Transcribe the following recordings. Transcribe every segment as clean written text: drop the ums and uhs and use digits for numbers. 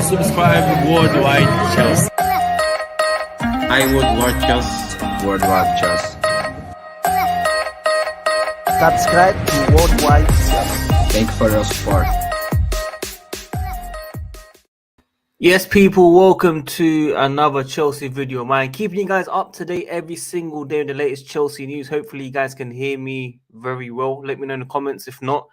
subscribe WorldWideChels. I WorldWideChels. WorldWideChels. Subscribe to WorldWideChels. Thanks for your support. Yes, people, welcome to another Chelsea video of mine. Keeping you guys up to date every single day with the latest Chelsea news. Hopefully, you guys can hear me very well. Let me know in the comments if not.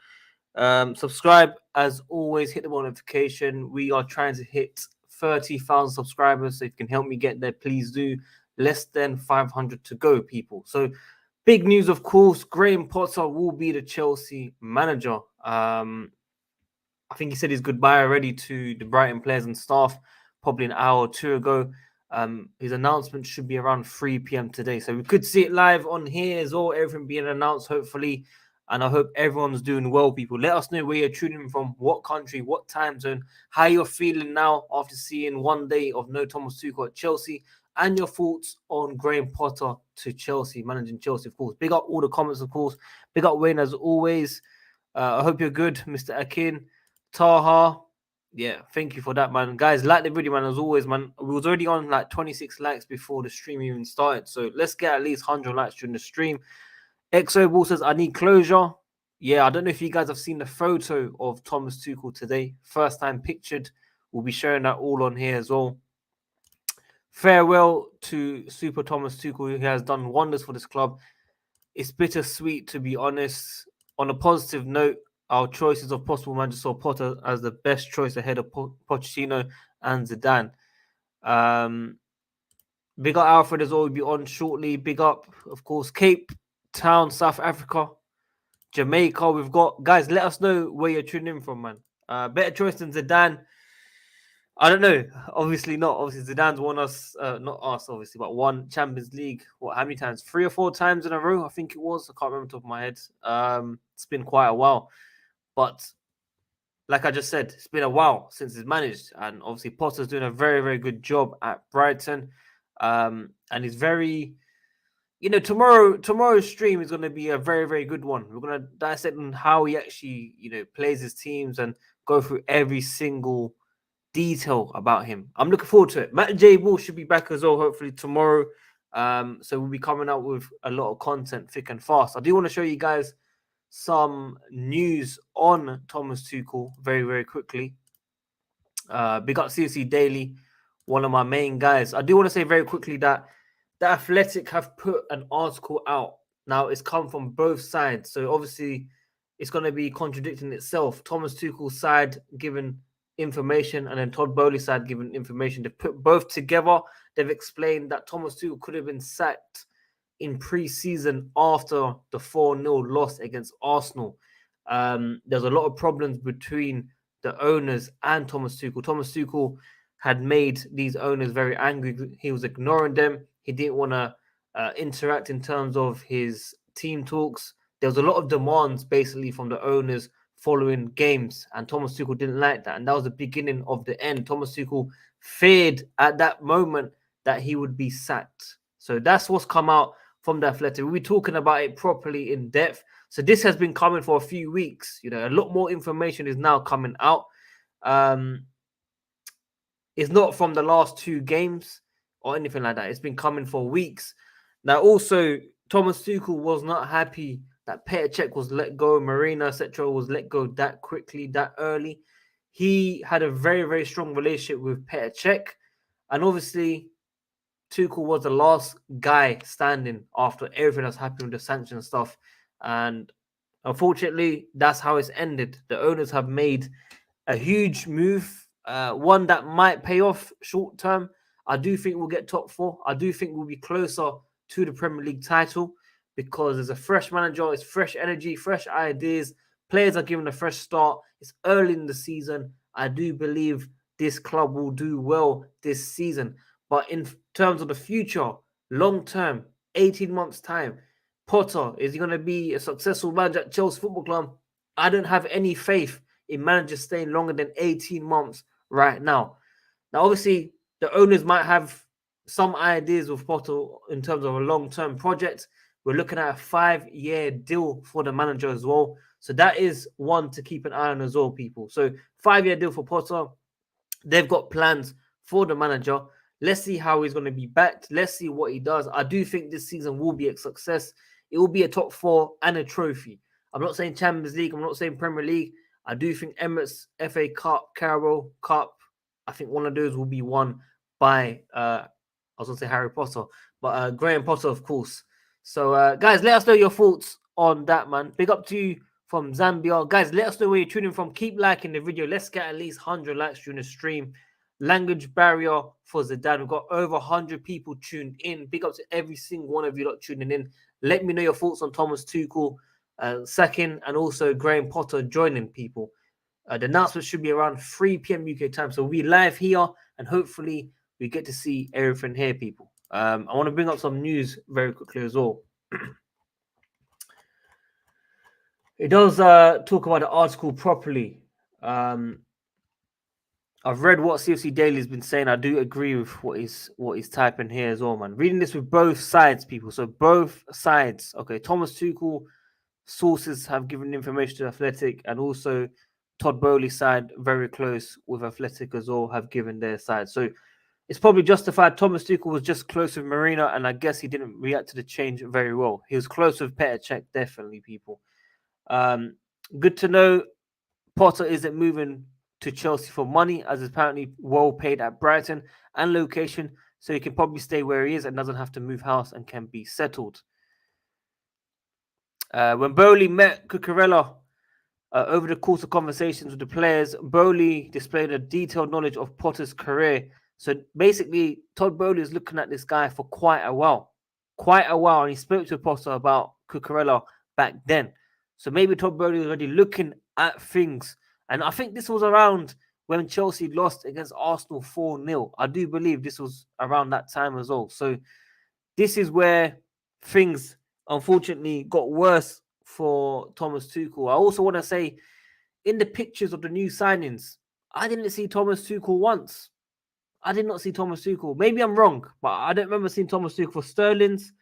Subscribe as always, hit the bell notification. We are trying to hit 30,000 subscribers, so if you can help me get there, please do. Less than 500 to go, people. So big news, of course, Graham Potter will be the Chelsea manager. I think he said his goodbye already to the Brighton players and staff probably an hour or two ago. His announcement should be around 3 p.m. today, so we could see it live on here as well, everything being announced hopefully. And I hope everyone's doing well, people. Let us know where you're tuning from, what country, what time zone, how you're feeling now after seeing one day of no Thomas Tuchel at Chelsea, and your thoughts on Graham Potter to Chelsea, managing Chelsea, of course. Big up all the comments, of course. Big up Wayne, as always. I hope you're good, Mr. Akin. Taha, yeah, thank you for that, man. Guys, like the video, man, as always, man. We was already on like 26 likes before the stream even started, so let's get at least 100 likes during the stream. XO Ball says, I need closure. Yeah, I don't know if you guys have seen the photo of Thomas Tuchel today. First time pictured. We'll be sharing that all on here as well. Farewell to Super Thomas Tuchel, who has done wonders for this club. It's bittersweet, to be honest. On a positive note, our choices of possible manager saw Potter as the best choice ahead of Pochettino and Zidane. Big up Alfred as well, will be on shortly. Big up, of course, Cape Town, South Africa, Jamaica. We've got, guys, let us know where you're tuning in from, man. Better choice than Zidane. I don't know. Obviously not. Obviously, Zidane's won us, not us, obviously, but won Champions League. What, how many times? 3 or 4 times in a row, I think it was. I can't remember the top of my head. It's been quite a while. But like I just said, it's been a while since he's managed. And obviously, Potter's doing a very, very good job at Brighton. And he's very... You know, tomorrow's stream is going to be a very, very good one. We're going to dissect on how he actually, you know, plays his teams and go through every single detail about him. I'm looking forward to it. Matt J. Ball should be back as well, hopefully tomorrow. So we'll be coming out with a lot of content thick and fast. I do want to show you guys some news on Thomas Tuchel very, very quickly. Big up CFC Daily, one of my main guys. I do want to say very quickly that The Athletic have put an article out. Now, it's come from both sides. So, obviously, it's going to be contradicting itself. Thomas Tuchel's side giving information and then Todd Bowley's side giving information. They've put both together. They've explained that Thomas Tuchel could have been sacked in pre-season after the 4-0 loss against Arsenal. There's a lot of problems between the owners and Thomas Tuchel. Thomas Tuchel had made these owners very angry. He was ignoring them. He didn't want to interact in terms of his team talks. There was a lot of demands basically from the owners following games, and Thomas Tuchel didn't like that. And that was the beginning of the end. Thomas Tuchel feared at that moment that he would be sacked. So that's what's come out from the Athletic. We'll be talking about it properly in depth. So this has been coming for a few weeks. You know, a lot more information is now coming out. It's not from the last 2 games or anything like that. It's been coming for weeks. Now, also, Thomas Tuchel was not happy that Petr Cech was let go, Marina, etc. was let go that quickly, that early. He had a very, very strong relationship with Petr Cech. And obviously, Tuchel was the last guy standing after everything that's happened with the sanction stuff. And unfortunately, that's how it's ended. The owners have made a huge move, one that might pay off short term. I do think we'll get top 4. I do think we'll be closer to the Premier League title because there's a fresh manager, it's fresh energy, fresh ideas. Players are given a fresh start. It's early in the season. I do believe this club will do well this season. But in terms of the future, long term, 18 months' time, Potter, is he going to be a successful manager at Chelsea Football Club? I don't have any faith in managers staying longer than 18 months right now. Now, obviously, the owners might have some ideas with Potter in terms of a long-term project. We're looking at a 5-year deal for the manager as well. So that is one to keep an eye on as well, people. So 5-year deal for Potter. They've got plans for the manager. Let's see how he's going to be backed. Let's see what he does. I do think this season will be a success. It will be a top 4 and a trophy. I'm not saying Champions League. I'm not saying Premier League. I do think Emirates, FA Cup, Carabao Cup, I think one of those will be won by, I was going to say Harry Potter, but Graham Potter, of course. So, guys, let us know your thoughts on that, man. Big up to you from Zambia. Guys, let us know where you're tuning from. Keep liking the video. Let's get at least 100 likes during the stream. Language barrier for Zidane. We've got over 100 people tuned in. Big up to every single one of you lot tuning in. Let me know your thoughts on Thomas Tuchel second, and also Graham Potter joining people. The announcement should be around 3 p.m. UK time. So we'll be live here, and hopefully we get to see everything here, people. I want to bring up some news very quickly as well. It does talk about the article properly. I've read what CFC Daily has been saying. I do agree with what he's typing here as well, man. Reading this with both sides, people. So both sides. Okay, Thomas Tuchel sources have given information to Athletic, and also Todd Bowley's side, very close with Athletic as well, have given their side. So it's probably justified. Thomas Tuchel was just close with Marina, and I guess he didn't react to the change very well. He was close with Petr Cech, definitely, people. Good to know Potter isn't moving to Chelsea for money, as is apparently well paid at Brighton and location, so he can probably stay where he is and doesn't have to move house and can be settled. When Bowley met Cucurella over the course of conversations with the players, Bowley displayed a detailed knowledge of Potter's career. So basically, Todd Bowley is looking at this guy for quite a while, and he spoke to Potter about Cucurella back then. So maybe Todd Bowley was already looking at things. And I think this was around when Chelsea lost against Arsenal 4-0. I do believe this was around that time as well. So this is where things, unfortunately, got worse for Thomas Tuchel. I also want to say, in the pictures of the new signings, I didn't see Thomas Tuchel once. I did not see Thomas Tuchel. Maybe I'm wrong, but I don't remember seeing Thomas Tuchel for Sterling's,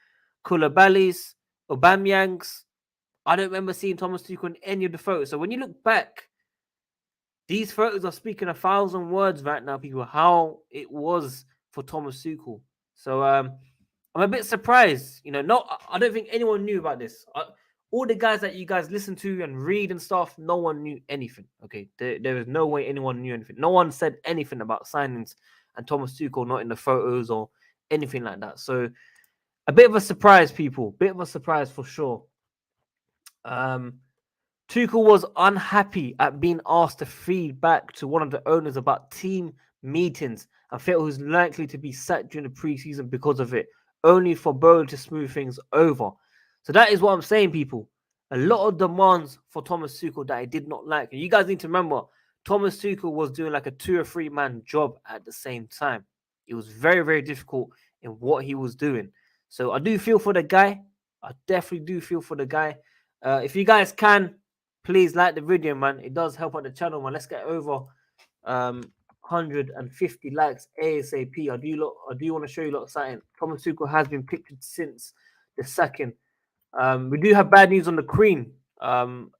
Koulibaly's, Aubameyang's. I don't remember seeing Thomas Tuchel in any of the photos. So when you look back, these photos are speaking 1,000 words right now, people, how it was for Thomas Tuchel. So I'm a bit surprised. I don't think anyone knew about this. All the guys that you guys listen to and read and stuff, no one knew anything. Okay, there is no way anyone knew anything. No one said anything about signings and Thomas Tuchel not in the photos or anything like that. So a bit of a surprise, people. Bit of a surprise for sure. Tuchel was unhappy at being asked to feed back to one of the owners about team meetings and felt he was likely to be sacked during the preseason because of it, only for Bowley to smooth things over. So that is what I'm saying, people. A lot of demands for Thomas Tuchel that I did not like. And you guys need to remember, Thomas Tuchel was doing like a 2 or 3 man job at the same time. It was very, very difficult in what he was doing. So I do feel for the guy. I definitely do feel for the guy. If you guys can, please like the video, man. It does help out the channel, man. Let's get over 150 likes ASAP. I do want to show you a lot of something. Thomas Tuchel has been pictured since the second. We do have bad news on the Queen.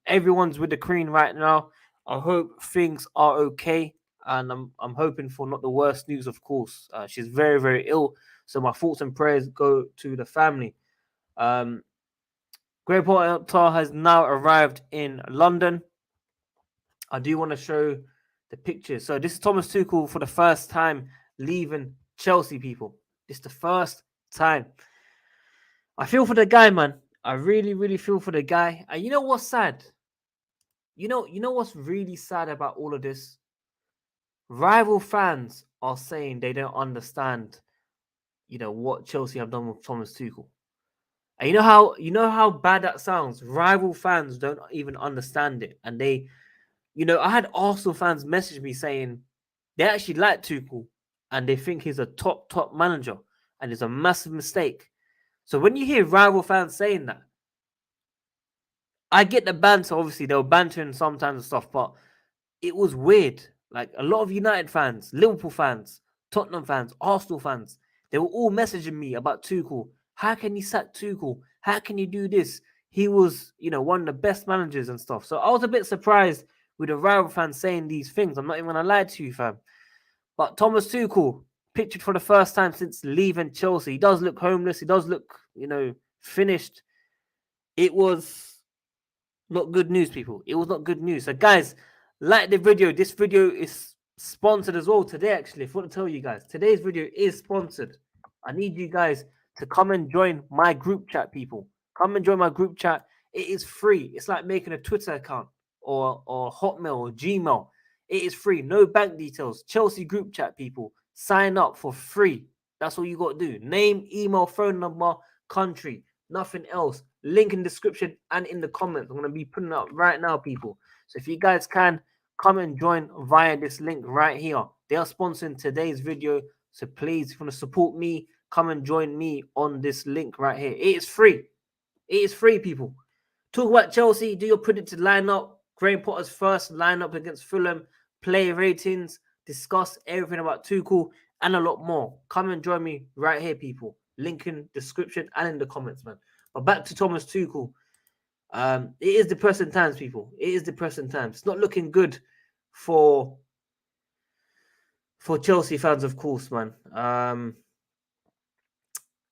Everyone's with the Queen right now. I hope things are okay, and I'm hoping for not the worst news, of course. She's very, very ill, so my thoughts and prayers go to the family. Graham Potter has now arrived in London. I do want to show the pictures. So this is Thomas Tuchel for the first time leaving Chelsea, people. This is the first time. I feel for the guy, man. I really, really feel for the guy. And you know what's sad? You know what's really sad about all of this? Rival fans are saying they don't understand, what Chelsea have done with Thomas Tuchel. And you know how bad that sounds? Rival fans don't even understand it. And they, I had Arsenal fans message me saying they actually like Tuchel and they think he's a top manager and it's a massive mistake. So when you hear rival fans saying that, I get the banter. Obviously, they were bantering sometimes and stuff, but it was weird. Like a lot of United fans, Liverpool fans, Tottenham fans, Arsenal fans, they were all messaging me about Tuchel. How can you sack Tuchel? How can you do this? He was, one of the best managers and stuff. So I was a bit surprised with the rival fans saying these things. I'm not even going to lie to you, fam. But Thomas Tuchel, pictured for the first time since leaving Chelsea. He does look homeless. He does look, finished. It was not good news, people. It was not good news. So, guys, like the video. This video is sponsored as well today, actually. I want to tell you guys, today's video is sponsored. I need you guys to come and join my group chat, people. Come and join my group chat. It is free. It's like making a Twitter account or Hotmail or Gmail. It is free. No bank details. Chelsea group chat, people. Sign up for free. That's all you got to do. Name, email, phone number, country. Nothing else. Link in description and in the comments. I'm going to be putting it up right now, people. So if you guys can, come and join via this link right here. They are sponsoring today's video. So please, if you want to support me, come and join me on this link right here. It is free. It is free, people. Talk about Chelsea. Do your predicted lineup. Graham Potter's first lineup against Fulham. Player ratings. Discuss everything about Tuchel and a lot more. Come and join me right here, people. Link in description and in the comments, man. But back to Thomas Tuchel. It is depressing times, people. It is depressing times. It's not looking good for Chelsea fans, of course, man.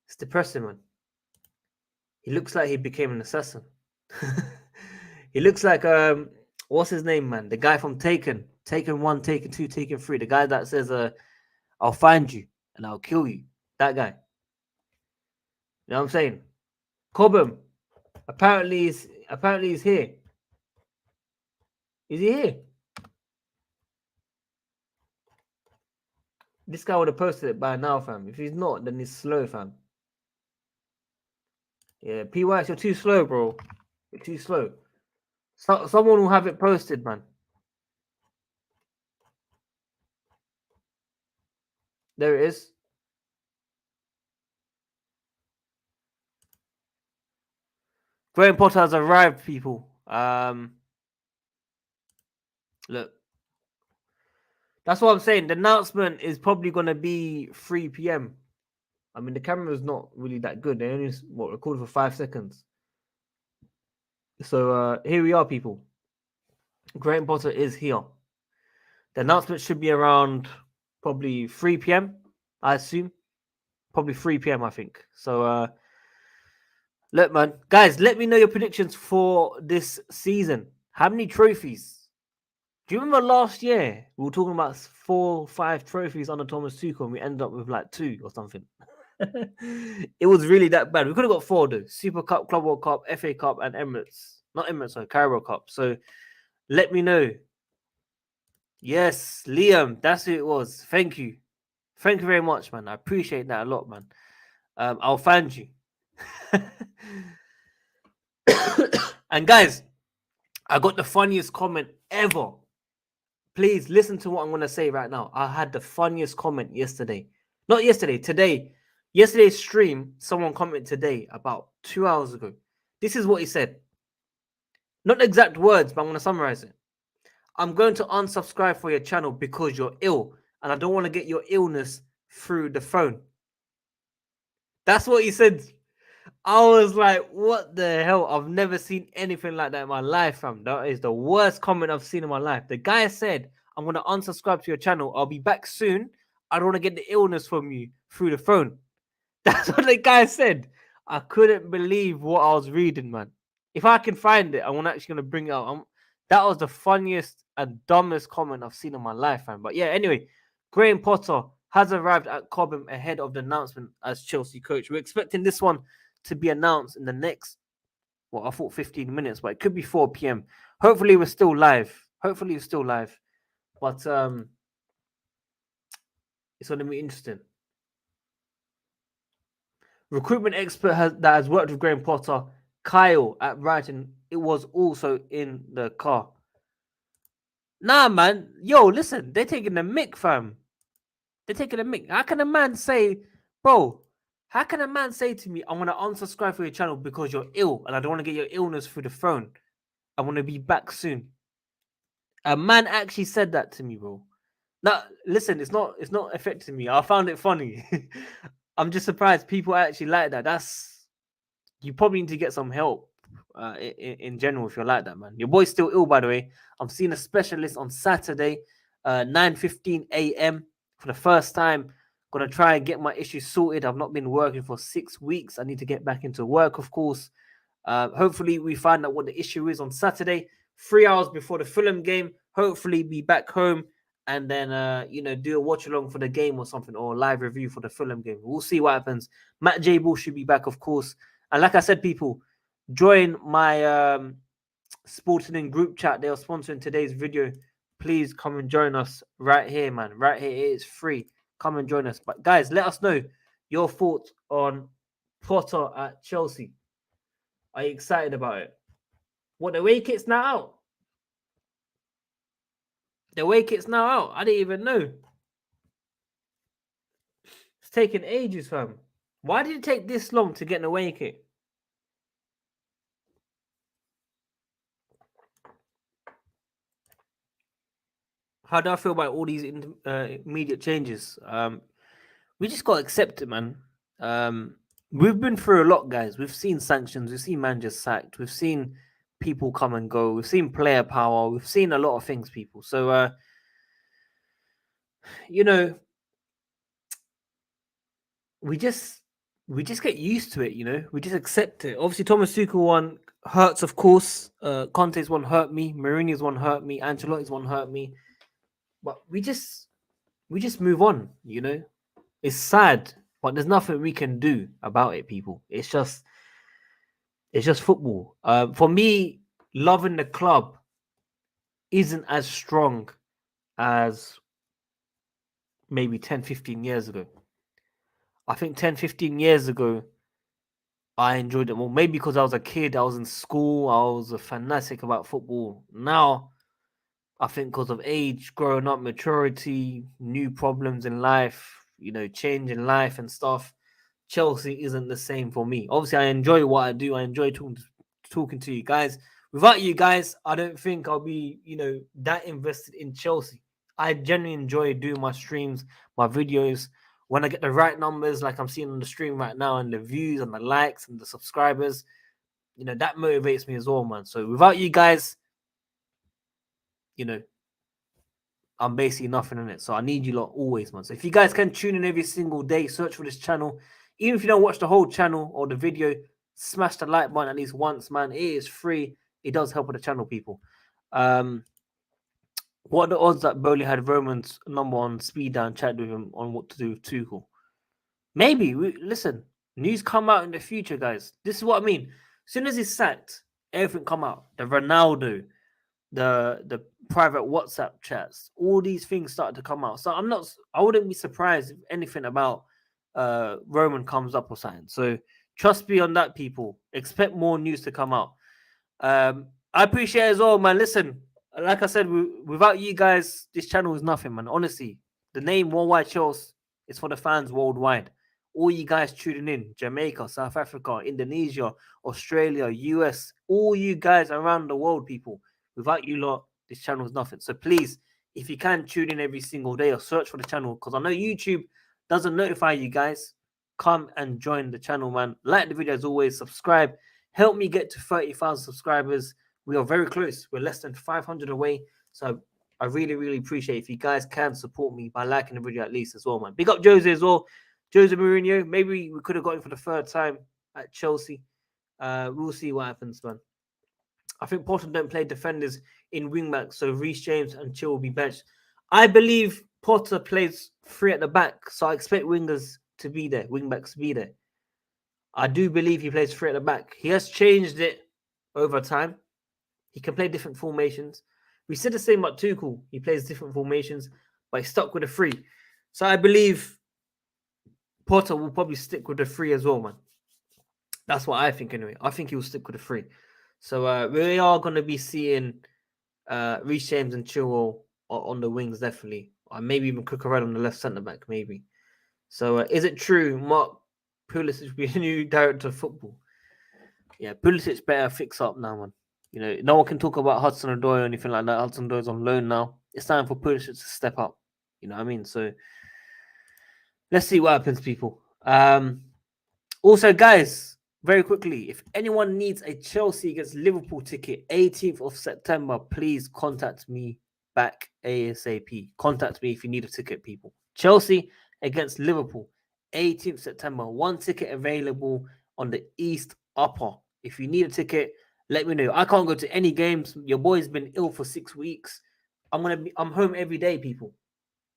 It's depressing, man. He looks like he became an assassin. He looks like what's his name, man? The guy from Taken 1, Taken 2, Taken 3. The guy that says, "I'll find you and I'll kill you." That guy. You know what I'm saying? Cobham. Apparently he's here. Is he here? This guy would have posted it by now, fam. If he's not, then he's slow, fam. Yeah, PYX, you're too slow, bro. You're too slow. Someone will have it posted, man. There it is. Graham Potter has arrived, people. Look. That's what I'm saying. The announcement is probably going to be 3 p.m. I mean, the camera's not really that good. They only recorded for 5 seconds. So here we are, people. Graham Potter is here. The announcement should be around probably 3 p.m. I assume. Probably 3 p.m. I think. So look, man, guys, let me know your predictions for this season. How many trophies? Do you remember last year we were talking about 4 or 5 trophies under Thomas Tuchel and we ended up with like 2 or something? It was really that bad. We could have got 4 though. Super Cup, Club World Cup, FA Cup, and Emirates. Not Emirates, sorry, Carabao Cup. So let me know. Yes, Liam, that's who it was. Thank you. Thank you very much, man. I appreciate that a lot, man. I'll find you. And guys, I got the funniest comment ever. Please listen to what I'm going to say right now. I had the funniest comment yesterday. Not yesterday, today. Yesterday's stream, someone commented today about 2 hours ago. This is what he said. Not the exact words, but I'm going to summarize it. I'm going to unsubscribe for your channel because you're ill and I don't want to get your illness through the phone. That's what he said. I was like, what the hell? I've never seen anything like that in my life, fam. That is the worst comment I've seen in my life. The guy said, I'm going to unsubscribe to your channel. I'll be back soon. I don't want to get the illness from you through the phone. That's what the guy said. I couldn't believe what I was reading, man. If I can find it, I'm actually going to bring it out. That was the funniest and dumbest comment I've seen in my life, man. But yeah, anyway, Graham Potter has arrived at Cobham ahead of the announcement as Chelsea coach. We're expecting this one to be announced in the next, I thought 15 minutes, but it could be 4 p.m. Hopefully we're still live. But it's going to be interesting. Recruitment expert that has worked with Graham Potter, Kyle at Brighton, it was also in the car. Nah, man. Yo, listen, they're taking the mick, fam. They're taking the mick. How can a man say to me, I'm going to unsubscribe for your channel because you're ill and I don't want to get your illness through the phone. I want to be back soon. A man actually said that to me, bro. Now, listen, it's not affecting me. I found it funny. I'm just surprised people actually like that. You probably need to get some help in general if you're like that, man. Your boy's still ill, by the way. I'm seeing a specialist on Saturday, 9:15 a.m. for the first time. Gonna try and get my issues sorted. I've not been working for 6 weeks. I need to get back into work, of course. Hopefully, we find out what the issue is on Saturday, 3 hours before the Fulham game. Hopefully, be back home and then, do a watch along for the game or something, or a live review for the Fulham game. We'll see what happens. Matt J. Ball should be back, of course. And like I said, people, join my Sporting group chat. They are sponsoring today's video. Please come and join us right here, man. Right here, it is free. Come and join us. But guys, let us know your thoughts on Potter at Chelsea. Are you excited about it? What, the away kit's now out? The away kit's now out. I didn't even know. It's taking ages, fam. Why did it take this long to get an away kit? How do I feel about all these immediate changes? We just got to accept it, man. We've been through a lot, guys. We've seen sanctions. We've seen managers sacked. We've seen people come and go. We've seen player power. We've seen a lot of things, people. So, we just get used to it. We just accept it. Obviously, Thomas Tuchel one hurts, of course. Conte's one hurt me. Mourinho's one hurt me. Ancelotti's one hurt me. But we just move on. It's sad, but there's nothing we can do about it, people. It's just football. For me, loving the club isn't as strong as maybe 10, 15 years ago. I think 10, 15 years ago, I enjoyed it more. Maybe because I was a kid, I was in school, I was a fanatic about football. Now, I think because of age, growing up, maturity, new problems in life, change in life and stuff, Chelsea isn't the same for me. Obviously, I enjoy what I do. I enjoy talking to you guys. Without you guys, I don't think I'll be, that invested in Chelsea. I genuinely enjoy doing my streams, my videos. When I get the right numbers, like I'm seeing on the stream right now, and the views and the likes and the subscribers, that motivates me as well, man. So without you guys, I'm basically nothing in it. So I need you lot always, man. So if you guys can tune in every single day, search for this channel. Even if you don't watch the whole channel or the video, smash the like button at least once, man. It is free. It does help with the channel, people. What are the odds that Bowley had Roman's number on speed down, chat with him on what to do with Tuchel? Maybe. Listen, news come out in the future, guys. This is what I mean. As soon as he's sacked, everything come out. The Ronaldo, the private WhatsApp chats, all these things started to come out. So I wouldn't be surprised if anything about Roman comes up or something. So trust me on that, people. Expect more news to come out. I appreciate it as well, man. Listen, like I said, without you guys, this channel is nothing, man. Honestly, the name WorldWideChels is for the fans worldwide. All you guys tuning in, Jamaica, South Africa, Indonesia, Australia, US, all you guys around the world, people. Without you lot, this channel is nothing. So please, if you can, tune in every single day or search for the channel, because I know YouTube doesn't notify you guys. Come and join the channel, man. Like the video as always. Subscribe. Help me get to 30,000 subscribers. We are very close. We're less than 500 away. So I really, really appreciate if you guys can support me by liking the video at least as well, man. Big up Jose as well. Jose Mourinho. Maybe we could have got him for the third time at Chelsea. We'll see what happens, man. I think Potter don't play defenders in wingbacks, so Reece James and Chil will be benched. I believe Potter plays three at the back, so I expect wingers to be there, wingbacks to be there. I do believe he plays three at the back. He has changed it over time. He can play different formations. We said the same about Tuchel. He plays different formations, but he's stuck with a three. So I believe Potter will probably stick with the three as well, man. That's what I think anyway. I think he will stick with the three. So we are going to be seeing Reece James and Chilwell on the wings, definitely. Or maybe even Cucurella on the left centre-back, maybe. So is it true Mark Pulisic will be a new director of football? Yeah, Pulisic better fix up now, man. No one can talk about Hudson-Odoi or anything like that. Hudson-Odoi's on loan now. It's time for Pulisic to step up. You know what I mean? So let's see what happens, people. Also, guys, very quickly, if anyone needs a Chelsea against Liverpool ticket, 18th of September, please contact me back ASAP. Contact me if you need a ticket, people. Chelsea against Liverpool, 18th September. One ticket available on the East Upper. If you need a ticket, let me know. I can't go to any games. Your boy's been ill for 6 weeks. I'm home every day, people.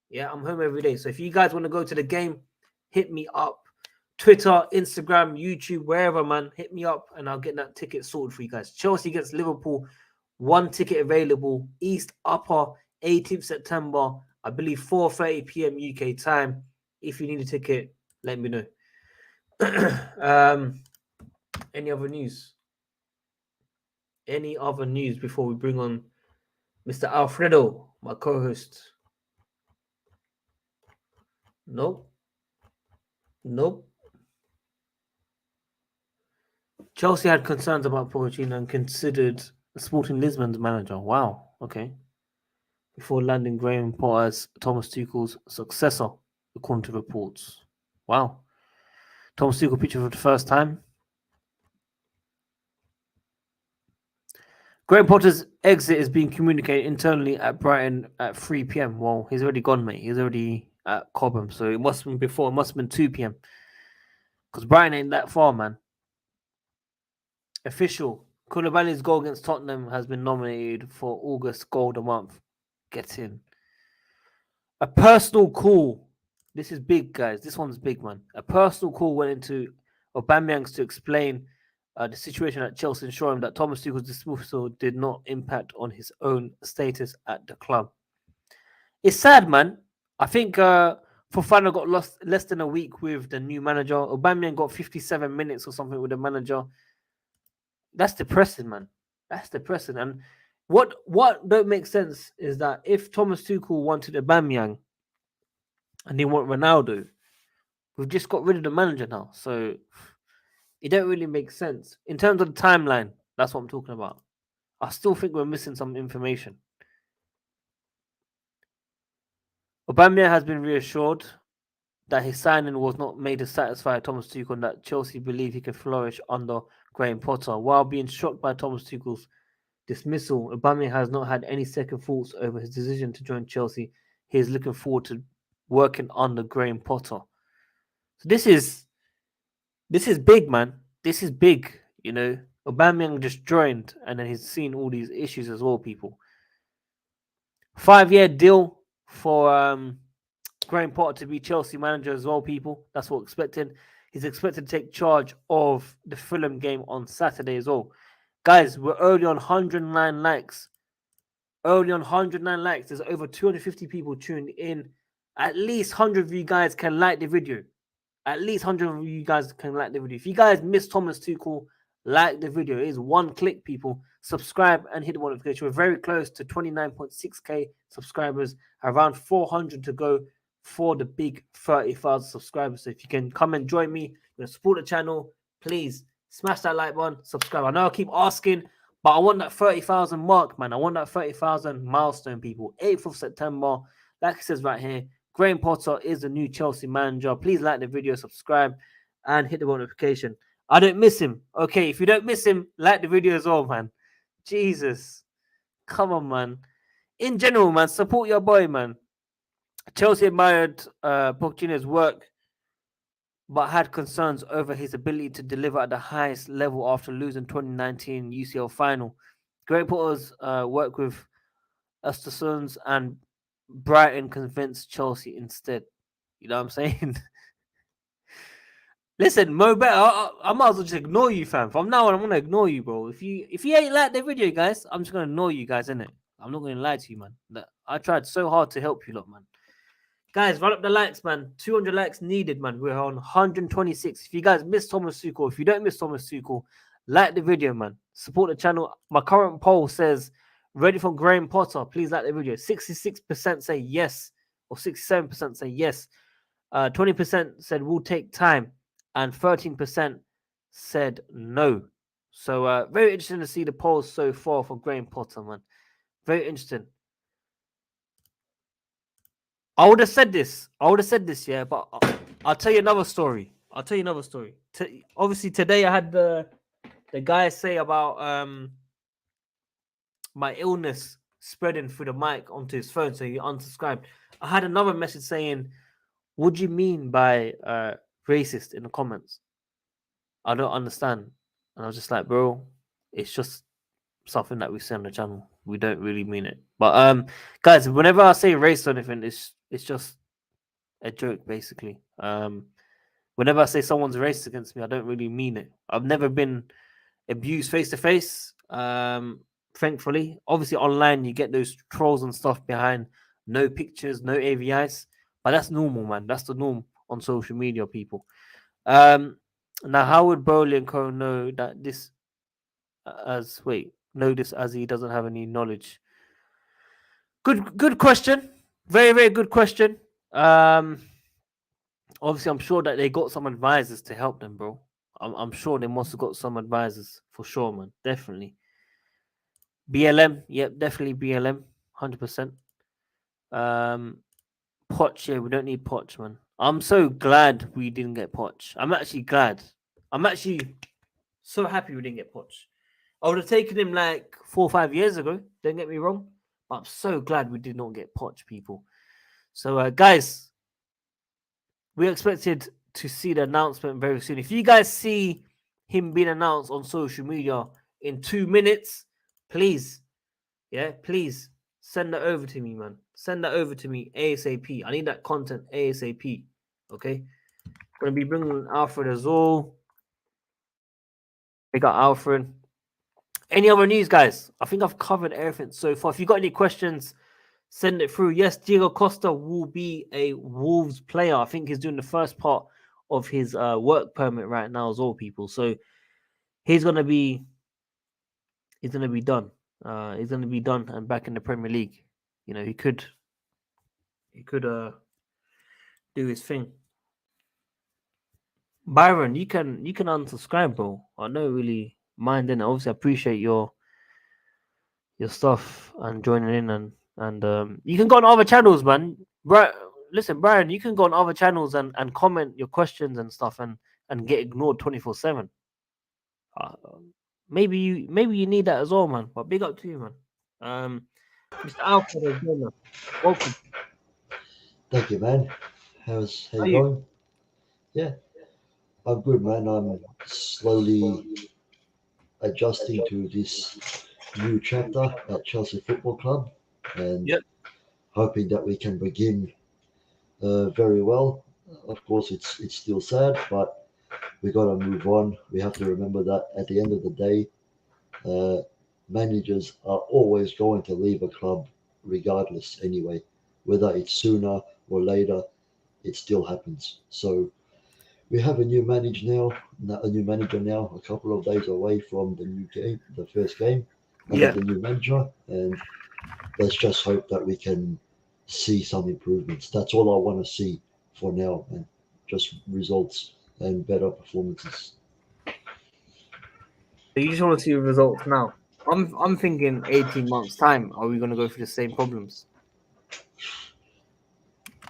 Yeah, I'm home every day. So if you guys want to go to the game, hit me up. Twitter, Instagram, YouTube, wherever, man. Hit me up and I'll get that ticket sorted for you guys. Chelsea against Liverpool. One ticket available. East Upper, 18th September. I believe 4:30 p.m. UK time. If you need a ticket, let me know. Any other news? Any other news before we bring on Mr. Alfredo, my co-host? Nope. Chelsea had concerns about Pochettino and considered Sporting Lisbon's manager. Wow. Okay. Before landing Graham Potter as Thomas Tuchel's successor, according to reports. Wow. Thomas Tuchel picture for the first time. Graham Potter's exit is being communicated internally at Brighton at 3 p.m. Well, he's already gone, mate. He's already at Cobham, so it must have been before. It must have been 2 p.m. Because Brighton ain't that far, man. Official. Koulibaly's goal against Tottenham has been nominated for August Goal of the Month. Get in. A personal call. This is big, guys. This one's big, man. A personal call went into Aubameyang's to explain the situation at Chelsea, ensuring that Thomas Tuchel's dismissal did not impact on his own status at the club. It's sad, man. I think Fofana got lost less than a week with the new manager. Aubameyang got 57 minutes or something with the manager. That's depressing, man. That's depressing. And what don't make sense is that if Thomas Tuchel wanted Aubameyang and he want Ronaldo, we've just got rid of the manager now. So it don't really make sense. In terms of the timeline, that's what I'm talking about. I still think we're missing some information. Aubameyang has been reassured that his signing was not made to satisfy Thomas Tuchel and that Chelsea believe he can flourish under Graham Potter. While being shocked by Thomas Tuchel's dismissal, Aubameyang has not had any second thoughts over his decision to join Chelsea. He is looking forward to working under Graham Potter. So this is big, man. This is big, you know. Aubameyang just joined and then he's seen all these issues as well, people. 5-year deal for Graham Potter to be Chelsea manager as well, people. That's what expected. He's expected to take charge of the Fulham game on Saturday as well. Guys, we're early on 109 likes. There's over 250 people tuned in. At least 100 of you guys can like the video. If you guys miss Thomas Tuchel, like the video. It is one click, people. Subscribe and hit the notification. We're very close to 29.6k subscribers. Around 400 to go for the big 30,000 subscribers. So if you can come and join me, support the channel, please smash that like button, subscribe. I know I keep asking, but I want that 30,000 mark, man. I want that 30,000 milestone, people. 8th of September, like it says right here, Graham Potter is the new Chelsea manager. Please like the video, subscribe, and hit the notification. I don't miss him. Okay, if you don't miss him, like the video as well, man. Jesus. Come on, man. In general, man, support your boy, man. Chelsea admired Pochettino's work, but had concerns over his ability to deliver at the highest level after losing 2019 UCL final. Graham Potter's work with Östersunds and Brighton convinced Chelsea instead. You know what I'm saying? Listen, Mo better. I might as well just ignore you, fam. From now on, I'm gonna ignore you, bro. If you ain't like the video, guys, I'm just gonna ignore you guys, innit? I'm not gonna lie to you, man. I tried so hard to help you lot, man. Guys, run up the likes, man. 200 likes needed, man. We're on 126. If you guys miss Thomas Tuchel, if you don't miss Thomas Tuchel, like the video, man. Support the channel. My current poll says, ready for Graham Potter. Please like the video. 66% say yes, or 67% say yes. 20% said will take time, and 13% said no. So very interesting to see the polls so far for Graham Potter, man. Very interesting. I would have said this, yeah, but I'll tell you another story. Obviously, today I had the guy say about my illness spreading through the mic onto his phone, so he unsubscribed. I had another message saying, What do you mean by racist in the comments? I don't understand. And I was just like, bro, it's just something that we say on the channel. We don't really mean it. But guys, whenever I say race or anything, it's just a joke basically. Whenever I say someone's racist against me, I don't really mean it. I've never been abused face to face. Thankfully, obviously online you get those trolls and stuff behind no pictures, no AVIs, but that's normal, man. That's the norm on social media, people. Now how would Broly and Co know that this know this as he doesn't have any knowledge? Good question. Very good question. Obviously I'm sure that they got some advisors to help them, bro. I'm sure they must have got some advisors for sure, man. Definitely. BLM, yep, definitely BLM, 100%. Poch, yeah, we don't need Poch, man. I'm so glad we didn't get Poch. I'm actually glad. I'm actually so happy we didn't get Poch. I would have taken him like 4 or 5 years ago. Don't get me wrong, but I'm so glad we did not get Poch, people. So, guys, we expected to see the announcement very soon. If you guys see him being announced on social media in 2 minutes, please, please send that over to me, man. Send that over to me ASAP. I need that content ASAP. Okay, gonna be bringing Alfred as well. We got Alfred. Any other news, guys? I think I've covered everything so far. If you got any questions, send it through. Yes, Diego Costa will be a Wolves player. I think he's doing the first part of his work permit right now as well, people. So he's gonna be done. He's gonna be done and back in the Premier League. You know, he could do his thing. Byron, you can unsubscribe, bro. I don't really mind, and obviously I appreciate your stuff and joining in, and you can go on other channels, man. Right, listen, Brian, you can go on other channels and comment your questions and stuff and get ignored 24/7. Maybe you need that as well, man. But big up to you, man. Mr. Alfred, welcome. Thank you, man. How How you you? going? Yeah, I'm good, man. I'm slowly adjusting to this new chapter at Chelsea Football Club, and Yep. hoping that we can begin very well. Of course, it's still sad, but we got to move on. We have to remember that at the end of the day, uh, managers are always going to leave a club, regardless. Anyway, whether it's sooner or later, it still happens. So we have a new manager now, a couple of days away from the new game, the first game under Yeah. the new manager, and let's just hope that we can see some improvements. That's all I want to see for now, and just results and better performances. So you just want to see results now. I'm thinking 18 months time. Are we going to go through the same problems?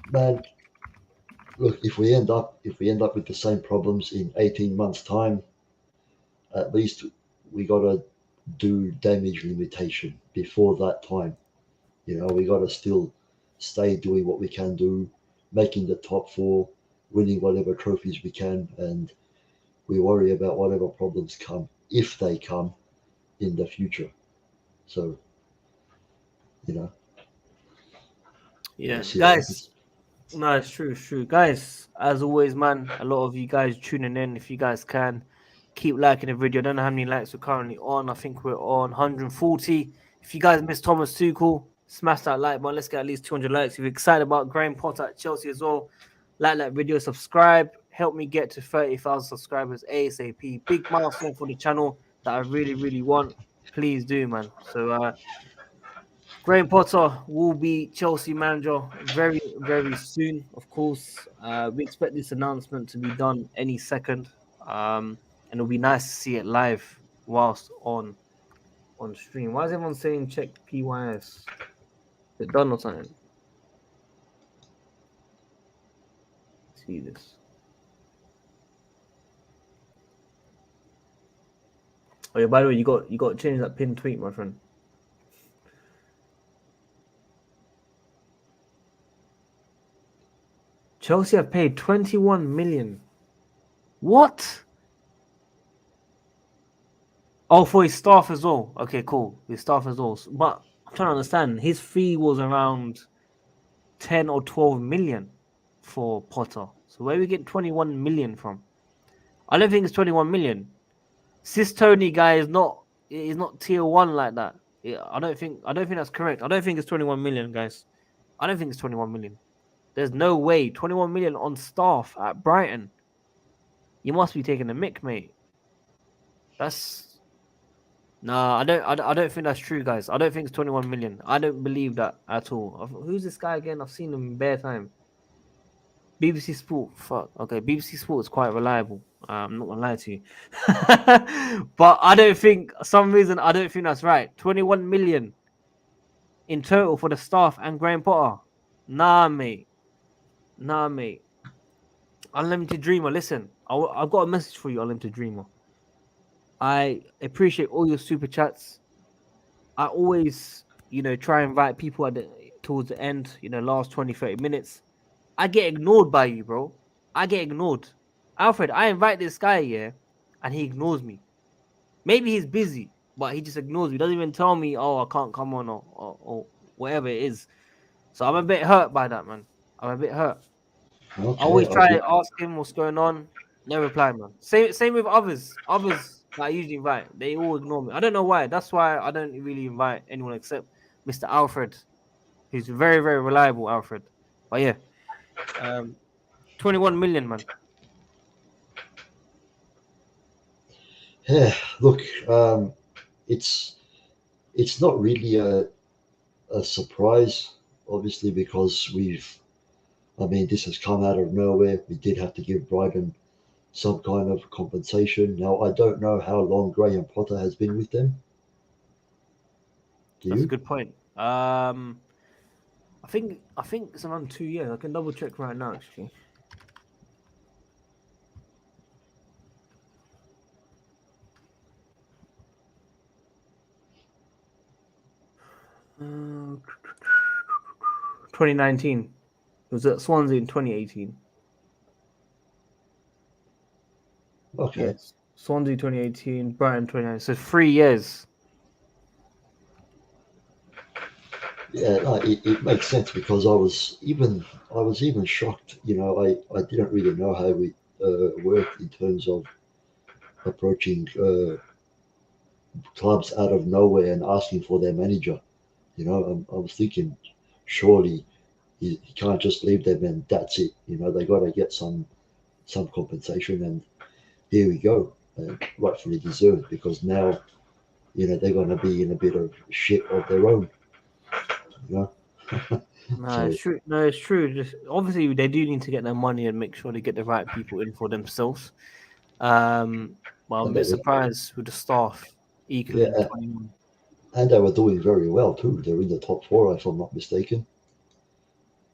Man, look, if we end up with the same problems in 18 months' time, at least we gotta do damage limitation before that time. We got to still stay doing what we can do, making the top four, winning whatever trophies we can, and we worry about whatever problems come, if they come, in the future. So, you know, Yeah, we'll see what guys. happens. No, it's true, it's true. Guys, as always, man, a lot of you guys tuning in. If you guys can, keep liking the video. I don't know how many likes we're currently on. I think we're on 140. If you guys miss Thomas Tuchel, smash that like button. Let's get at least 200 likes. If you're excited about Graham Potter at Chelsea as well, like that video, subscribe. Help me get to 30,000 subscribers ASAP. Big milestone for the channel that I really want. Please do, man. So, Graham Potter will be Chelsea manager very soon, of course. We expect this announcement to be done any second. And it'll be nice to see it live whilst on stream. Why is everyone saying check PYS? Is it done or something? Let's see this. Oh yeah, by the way, you got to change that pinned tweet, my friend. Chelsea have paid 21 million. What? Oh, for his staff as well. Okay, cool. His staff as well. But I'm trying to understand. His fee was around 10 or 12 million for Potter. So where we get 21 million from? I don't think it's 21 million. Sis Tony guy is not tier one like that. Yeah, I don't think that's correct. I don't think it's 21 million, guys. I don't think it's 21 million. There's no way 21 million on staff at Brighton. You must be taking a mick, mate. That's Nah, I don't think that's true, guys. I don't think it's 21 million. I don't believe that at all. Who's this guy again? I've seen him bare time. BBC Sport. Fuck. Okay, BBC Sport is quite reliable. I'm not gonna lie to you. But I don't think some reason I don't think that's right. 21 million in total for the staff and Graham Potter. Nah, mate. Nah, mate. Unlimited Dreamer, listen. I've got a message for you, Unlimited Dreamer. I appreciate all your super chats. I always, try and invite people towards the end, last 20, 30 minutes. I get ignored by you, bro. I get ignored. Alfred, I invite this guy here and he ignores me. Maybe he's busy, but he just ignores me. Doesn't even tell me, oh, I can't come on or whatever it is. So I'm a bit hurt by that, man. I'm a bit hurt. I always Okay, try to ask him what's going on. No reply, man. Same with others. Others that I usually invite, they all ignore me. I don't know why. That's why I don't really invite anyone except Mr. Alfred, who's very, very reliable, Alfred. But yeah, 21 million, man. yeah. Look, it's not really a surprise, obviously, because this has come out of nowhere. We did have to give Brighton some kind of compensation. Now, I don't know how long Graham Potter has been with them. Do That's a you? good point. I think it's around 2 years. I can double check right now, actually. Uh, 2019. It was at Swansea in 2018. Okay. Yes. Swansea 2018, Brighton 2019. So 3 years. Yeah, no, it makes sense because I was even shocked. I didn't really know how it worked in terms of approaching clubs out of nowhere and asking for their manager. I was thinking, surely he can't just leave them and that's it. They got to get some compensation, and here we go, rightfully deserved because now they're going to be in a bit of shit of their own. You know, No, so it's true. No, it's true. Just obviously they do need to get their money and make sure they get the right people in for themselves. But I'm a and bit surprised with the staff equaling yeah, 21. and they were doing very well too. They're in the top four, if I'm not mistaken.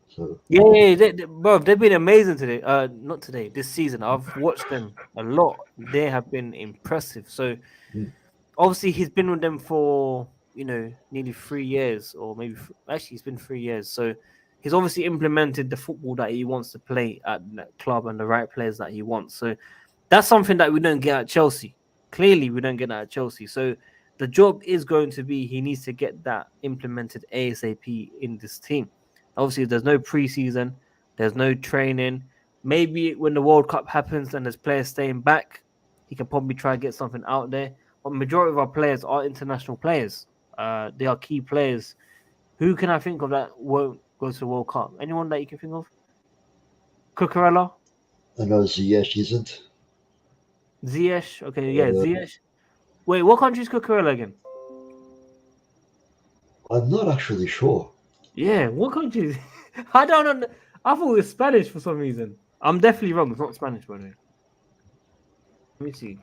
So Yeah, bro, they've been amazing today. Not today, this season. I've watched them a lot. They have been impressive. So mm, obviously he's been with them for nearly 3 years, or maybe actually it's been 3 years. So he's obviously implemented the football that he wants to play at that club and the right players that he wants. So that's something that we don't get at Chelsea. Clearly, we don't get that at Chelsea. So the job is going to be he needs to get that implemented ASAP in this team. Obviously, there's no preseason, there's no training. Maybe when the World Cup happens and there's players staying back, he can probably try and get something out there. But majority of our players are international players. They are key players. Who can I think of that won't go to the World Cup? Anyone that you can think of? Cucurella, I know Ziyech isn't. Ziyech. Okay, yeah, Uh, Ziyech. Wait, what country is Cucurella again? I'm not actually sure. Yeah, what country? I don't know. I thought it was Spanish for some reason. I'm definitely wrong. It's not Spanish, by the way. Let me see.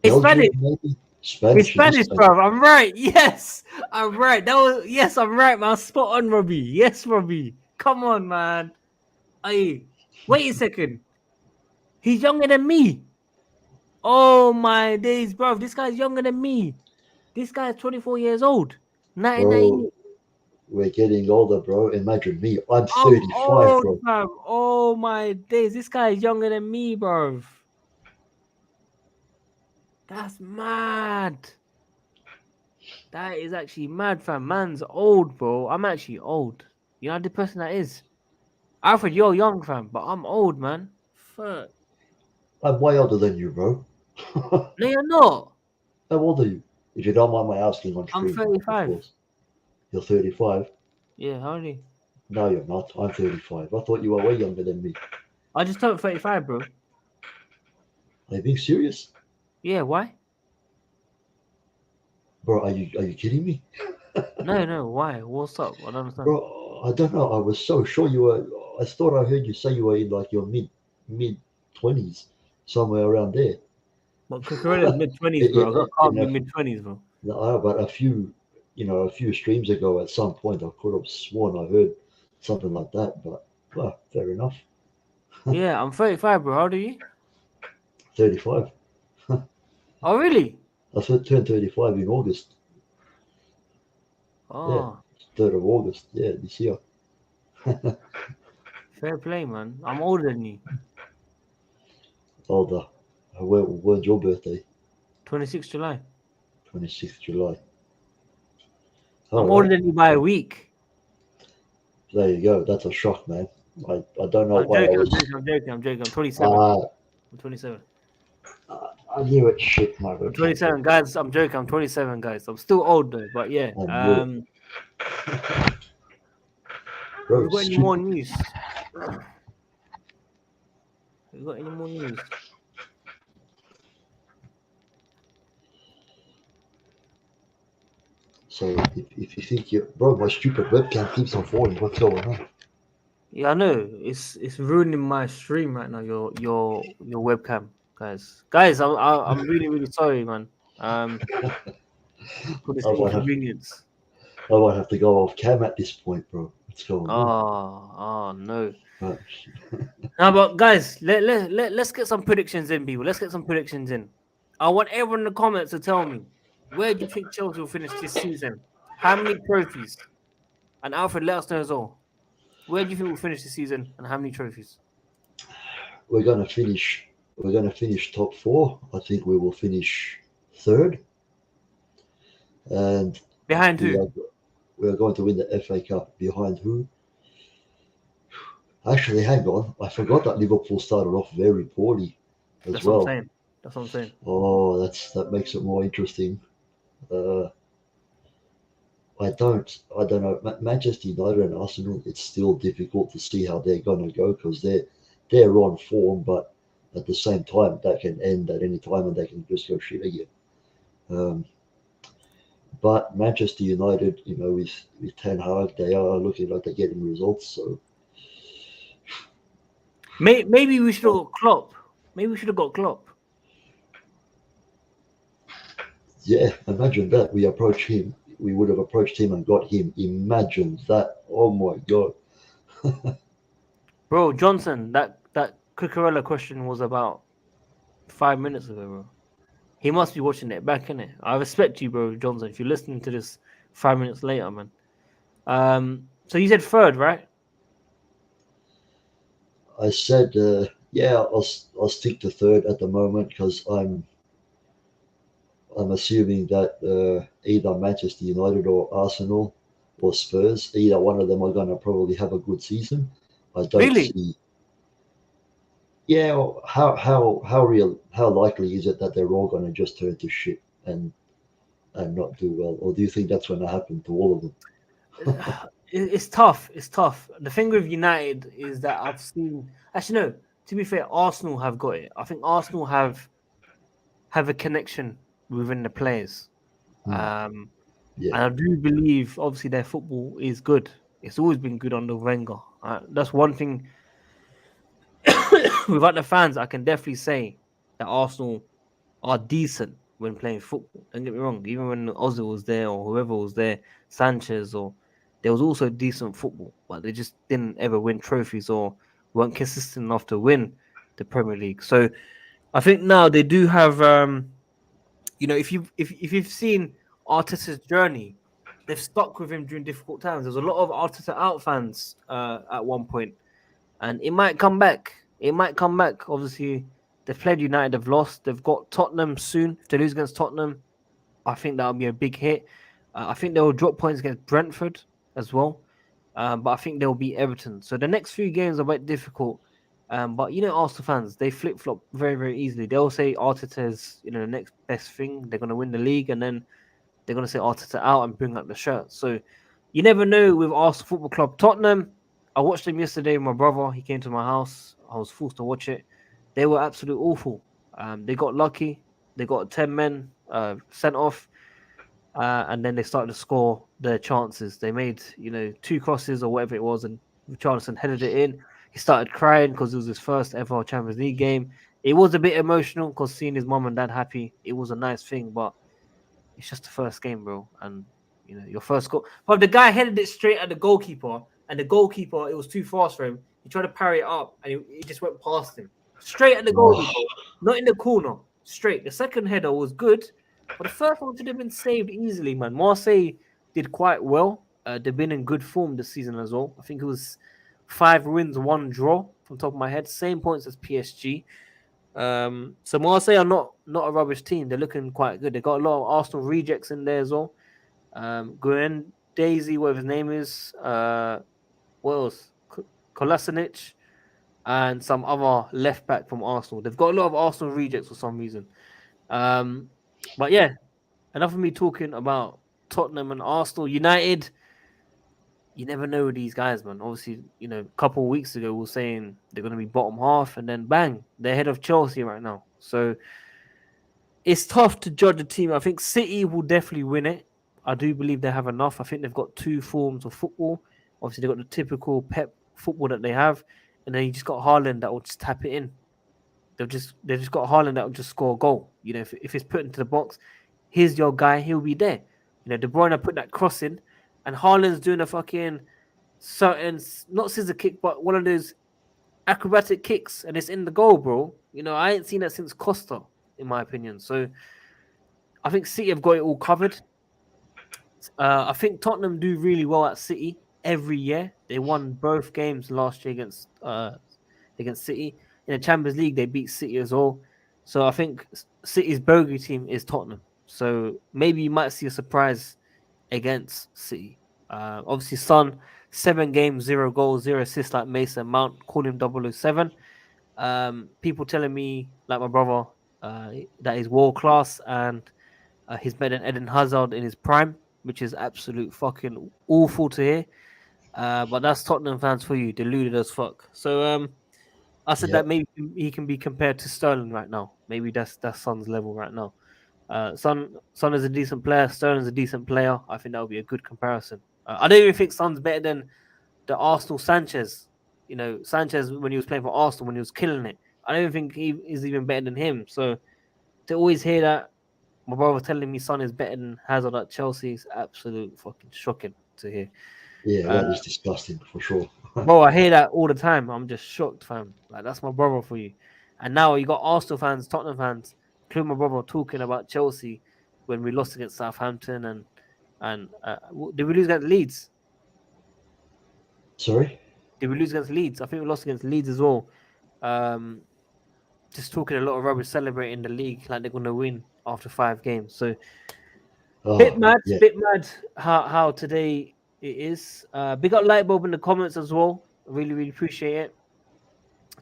It's Belgium, Spanish. maybe. It's Spanish. It is Spanish, Spanish. bro. I'm right. Yes, I'm right. Yes, I'm right, man. Spot on, Robbie. Yes, Robbie. Come on, man. Hey, wait a second. He's younger than me. Oh my days, bro. This guy's younger than me. This guy's 24 years old. Bro, 1998. We're getting older, bro. Imagine me. I'm I'm 35, old, bro. fam. Oh my days. This guy is younger than me, bro. That's mad. That is actually mad, fam. Man's old, bro. I'm actually old. You know the person that is. Alfred, you're young, fam, but I'm old, man. Fuck. I'm way older than you, bro. How No, you're not. old are you? If you don't mind my asking on I'm stream, of 35. course. You're 35. Yeah, how old are you? No, you're not. I'm 35. I thought you were way younger than me. I just turned 35, bro. Are you being serious? Yeah, why? Bro, are you kidding me? No, why? What's up? I don't understand. Bro, I don't know. I was so sure you were. I thought I heard you say you were in like your mid 20s, somewhere around there. But Cucurella's mid-20s, It, bro. I it, got it, can't in be a, mid-20s, bro. no, but a few streams ago, at some point, I could have sworn I heard something like that. But well, fair enough. Yeah, I'm 35, bro. How old are you? 35. Oh, really? I turned 35 in August. Yeah, Oh, 3rd of August. Yeah, this year. fair play, man. I'm older than you. Older. When's your birthday? 26 July. 26th July. All I'm right. older than you by a week. There you go. That's a shock, man. I don't know I'm why I joking, I'm was. joking, I'm joking, I'm joking. I'm 27. Uh, I'm 27. I knew it. Shit, my I'm vocabulary. 27, guys. I'm joking. I'm 27, guys. I'm still old though, but yeah. I knew it. Have Bro, we got any more news? Have we got any more news? so if you think you bro, my stupid webcam keeps on falling. What's going on? Yeah, I know. It's ruining my stream right now. Your webcam, guys. Guys, I'm really sorry, man. For this I might have inconvenience. I might have to go off cam at this point, bro. What's going on? Oh no. But Now, but guys, let's get some predictions in, people. Let's get some predictions in. I want everyone in the comments to tell me, where do you think Chelsea will finish this season? How many trophies? And Alfred, let us know as well. Where do you think we'll finish this season and how many trophies? we're gonna finish. We're gonna finish top four. I think we will finish third, and Behind we who? are we are going to win the FA Cup. Behind who? Actually, hang on. I forgot that Liverpool started off very poorly as That's what I'm well. saying. That's what I'm saying. Oh, that makes it more interesting. Uh, I don't know. Manchester United and Arsenal. It's still difficult to see how they're going to go because they're on form, but at the same time, that can end at any time and they can just go shit again. Um, but Manchester United, with Ten Hag, they are looking like they're getting results. So Maybe we should have got Klopp. Maybe we should have got Klopp. yeah, imagine that we approach him. We would have approached him and got him. Imagine that. Oh my god. Bro, Johnson, that Cucurella question was about 5 minutes ago, bro. He must be watching it back, innit? I respect you, bro, Johnson. If you're listening to this 5 minutes later, man. So you said third, right? I said, yeah, I'll stick to third at the moment because I'm assuming that either Manchester United or Arsenal or Spurs, either one of them are going to probably have a good season. I don't Really? see. Yeah, well, how likely is it that they're all going to just turn to shit and not do well, or do you think that's going to happen to all of them? It's tough. It's tough. The thing with United is that I've seen. Actually, no. To be fair, Arsenal have got it. I think Arsenal have a connection within the players. Um, Yeah, and I do believe, obviously, their football is good. It's always been good under Wenger. That's one thing. Without the fans, I can definitely say that Arsenal are decent when playing football. Don't get me wrong. Even when Ozil was there or whoever was there, Sanchez, or there was also decent football, but they just didn't ever win trophies or weren't consistent enough to win the Premier League. So I think now they do have. If you've seen Arteta's journey, they've stuck with him during difficult times. There's a lot of Arteta out fans at one point, and it might come back. It might come back. Obviously, they've played United, they've lost. They've got Tottenham soon. If they lose against Tottenham, I think that'll be a big hit. I think they will drop points against Brentford as well. But I think they'll beat Everton. So the next few games are a bit difficult. But Arsenal fans, they flip flop very, very easily. They'll say Arteta is, the next best thing. They're gonna win the league, and then they're gonna say Arteta out and bring out the shirt. So you never know with Arsenal Football Club. Tottenham, I watched them yesterday with my brother. He came to my house. I was forced to watch it. They were absolutely awful. They got lucky. They got 10 men sent off. And then they started to score their chances. They made, 2 crosses or whatever it was, and Richarlison headed it in. He started crying because it was his first ever Champions League game. It was a bit emotional because seeing his mum and dad happy, it was a nice thing, but it's just the first game, bro. And, your first goal. But the guy headed it straight at the goalkeeper, and the goalkeeper, it was too fast for him. He tried to parry it up, and he just went past him. Straight at the goalkeeper, not in the corner. Straight. The second header was good. But the first one should have been saved easily, man. Marseille did quite well. They've been in good form this season as well. I think it was 5 wins, 1 draw from top of my head. Same points as PSG. So Marseille are not a rubbish team. They're looking quite good. They got a lot of Arsenal rejects in there as well. Gwen Daisy, whatever his name is. What else? Kolasinac and some other left back from Arsenal. They've got a lot of Arsenal rejects for some reason. But yeah, enough of me talking about Tottenham and Arsenal. United, you never know with these guys, man. Obviously, a couple of weeks ago, we were saying they're going to be bottom half, and then bang, they're ahead of Chelsea right now. So it's tough to judge a team. I think City will definitely win it. I do believe they have enough. I think they've got 2 forms of football. Obviously, they've got the typical Pep football that they have, and then you just got Haaland that will just tap it in. They've just got Haaland that will just score a goal. If it's put into the box, here's your guy, he'll be there. De Bruyne put that cross in, and Haaland's doing a fucking certain, not scissor kick, but one of those acrobatic kicks, and it's in the goal, bro. I ain't seen that since Costa, in my opinion. So I think City have got it all covered. I think Tottenham do really well at City every year. They won both games last year against City. In the Champions League, they beat City as well. So I think City's bogey team is Tottenham. So maybe you might see a surprise against City. Obviously, Son, 7 games, 0 goals, 0 assists like Mason Mount. Call him 007. People telling me, like my brother, that he's world class and he's better than Eden Hazard in his prime, which is absolute fucking awful to hear. But that's Tottenham fans for you, deluded as fuck. So I said that maybe he can be compared to Sterling right now. Maybe that's Son's level right now. Son is a decent player. Sterling's a decent player. I think that would be a good comparison. I don't even think Son's better than the Arsenal Sanchez. Sanchez when he was playing for Arsenal, when he was killing it. I don't think he is even better than him. So to always hear that my brother telling me Son is better than Hazard at Chelsea is absolute fucking shocking to hear. Yeah, that is disgusting for sure. Bro, I hear that all the time. I'm just shocked, fam. Like, that's my brother for you. And now you got Arsenal fans, Tottenham fans, including my brother, talking about Chelsea when we lost against Southampton and did we lose against Leeds? Sorry? Did we lose against Leeds? I think we lost against Leeds as well. Just talking a lot of rubbish, celebrating the league like they're going to win after 5 games. So bit mad how today it is. Big up Lightbulb in the comments as well. I really, really appreciate it.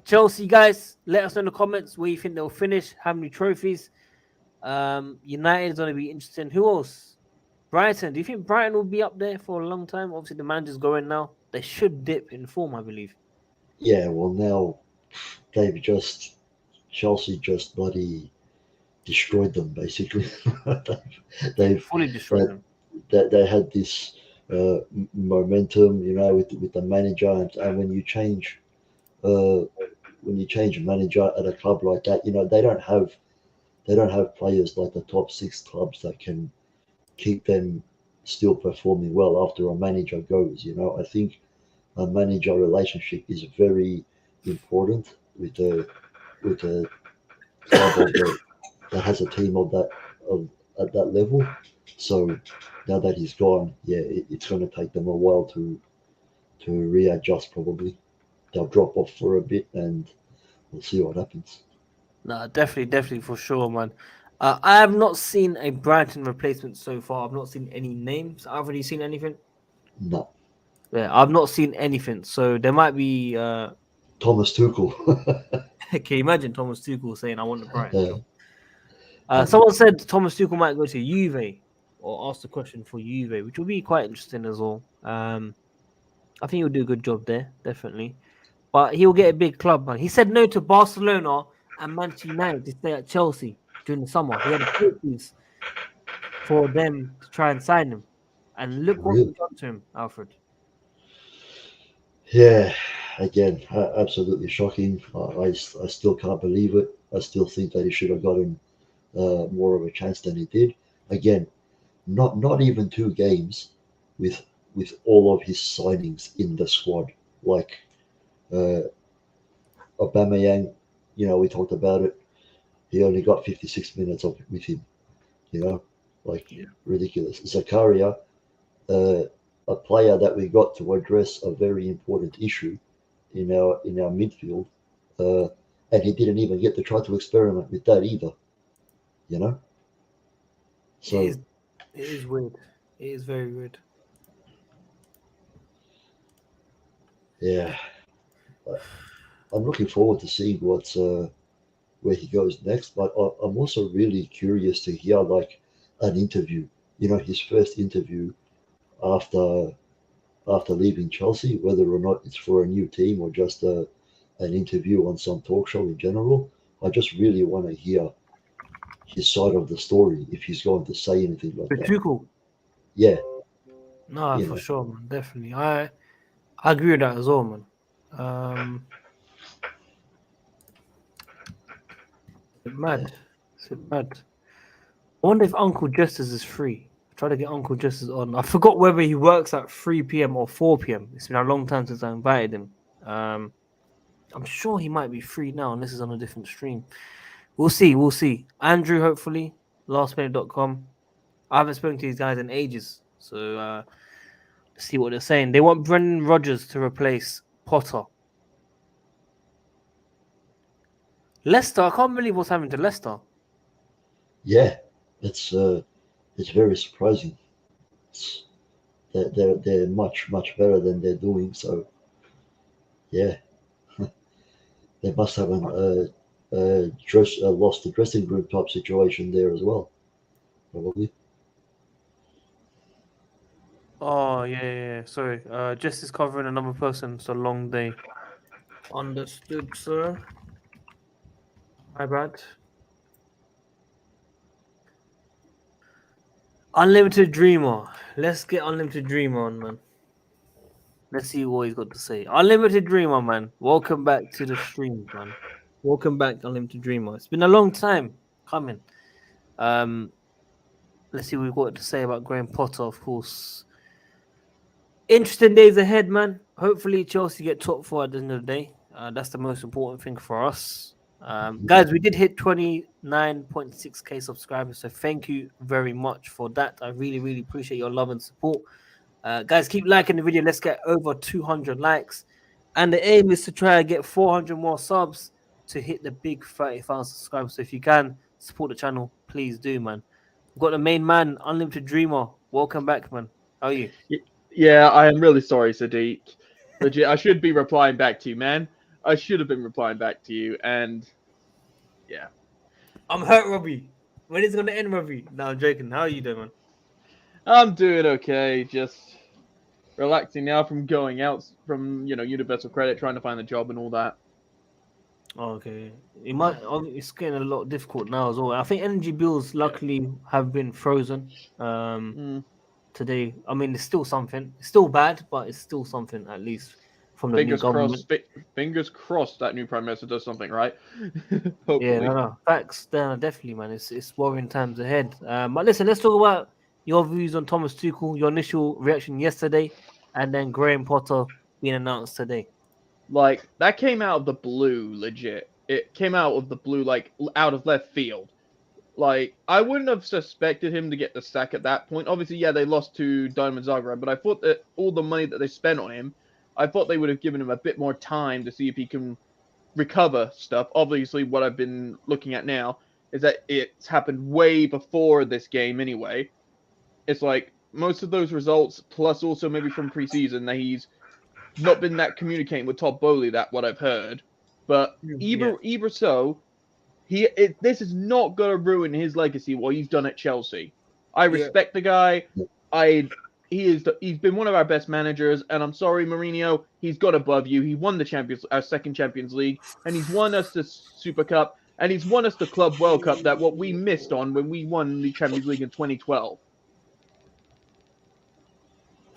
Chelsea, guys, let us know in the comments where you think they'll finish, how many trophies. United is going to be interesting. Who else? Brighton. Do you think Brighton will be up there for a long time? Obviously, the manager's going now. They should dip in form, I believe. Yeah, well, now Chelsea just bloody destroyed them, basically. they've fully destroyed them. They had this momentum, with the manager, and when you change a manager at a club like that, they don't have players like the top 6 clubs that can keep them still performing well after a manager goes. I think a manager relationship is very important with a club that has a team at that level. So now that he's gone, yeah, it's going to take them a while to readjust. Probably they'll drop off for a bit, and we'll see what happens. No, definitely for sure, man. I have not seen a Brighton replacement so far. I've not seen any names. I've already seen anything. No, Yeah, I've not seen anything. So there might be. Thomas Tuchel. Can you imagine Thomas Tuchel saying, "I want the Brighton uh, job"? um, Someone said Thomas Tuchel might go to Juve or ask the question for Juve, which will be quite interesting as well. I think he'll do a good job there, definitely. But he'll get a big club, man. He said no to Barcelona and Manchester United to stay at Chelsea during the summer. He had approaches for them to try and sign him. And look what really? they've done to him, Alfred. Yeah. Again, absolutely shocking. I still can't believe it. I still think that he should have gotten more of a chance than he did. Again, not even 2 games with all of his signings in the squad. Like uh, Aubameyang, we talked about it. He only got 56 minutes of with him. You know, like Yeah. ridiculous. Zakaria, uh, a player that we got to address a very important issue in our midfield, uh, and he didn't even get to try to experiment with that either. You know, It is, so it is weird. It is very weird. yeah, I'm looking forward to seeing where he goes next. But I'm also really curious to hear like an interview. His first interview after leaving Chelsea, whether or not it's for a new team or just an interview on some talk show in general. I just really want to hear his side of the story if he's going to say anything like But that. Tuchel, Yeah, no, you for know, sure, man. Definitely. I agree with that as well, man. Um, it's mad. It's mad. I wonder if Uncle Justice is free. Try to get Uncle Justice on. I forgot whether he works at 3 p.m. or 4 p.m. It's been a long time since I invited him. I'm sure he might be free now, unless it's on a different stream. We'll see. We'll see. Andrew, hopefully, lastminute.com. I haven't spoken to these guys in ages. So let's see what they're saying. They want Brendan Rodgers to replace Potter. Leicester, I can't believe what's happening to Leicester. yeah, it's very surprising. It's, they're much better than they're doing. So yeah, they must have lost the dressing room type situation there as well, probably. Oh yeah. Sorry. Justice covering another person. It's a long day. Understood, sir. My bad. Unlimited Dreamer. Let's get Unlimited Dreamer on, man. Let's see what he's got to say. Unlimited Dreamer, man. Welcome back to the stream, man. Welcome back, Unlimited Dreamer. It's been a long time coming. Let's see what we've got to say about Graham Potter, of course. Interesting days ahead, man. Hopefully, Chelsea get top four at the end of the day. That's the most important thing for us. Guys, we did hit 29.6k subscribers, so thank you very much for that. I really appreciate your love and support. Guys, keep liking the video. Let's get over 200 likes. And the aim is to try and get 400 more subs to hit the big 30,000 subscribers. So if you can support the channel, please do, man. We've got the main man, Unlimited Dreamer. Welcome back, man. How are you? Yeah, I am really sorry, Sadiq. Legit, I should be replying back to you, man. I should have been replying back to you, and yeah. I'm hurt, Robbie. When is it gonna end, Robbie? No, I'm joking. How are you doing, man? I'm doing okay. Just relaxing now from going out from Universal Credit, trying to find a job and all that. Oh, okay. It's getting a lot difficult now as well. I think energy bills luckily have been frozen. Today. I mean, it's still something. It's still bad, but it's still something at least from the new government. Fingers crossed that new prime minister does something right. Hopefully. Yeah, no. Facts. Definitely, man. It's worrying times ahead. But listen, let's talk about your views on Thomas Tuchel, your initial reaction yesterday, and then Graham Potter being announced today. Like, that came out of the blue, legit. It came out of the blue, like, out of left field. Like, I wouldn't have suspected him to get the sack at that point. Obviously, yeah, they lost to Dynamo Zagreb, but I thought that all the money that they spent on him, I thought they would have given him a bit more time to see if he can recover stuff. Obviously, what I've been looking at now is that it's happened way before this game anyway. It's like most of those results, plus also maybe from preseason, that he's not been that communicating with Todd Bowley, that what I've heard. But Yeah. either so, this is not going to ruin his legacy what he's done at Chelsea. I Yeah. respect the guy. He's been one of our best managers, and I'm sorry, Mourinho, he's got above you. He won our second Champions League, and he's won us the Super Cup, and he's won us the Club World Cup, that what we missed on when we won the Champions League in 2012.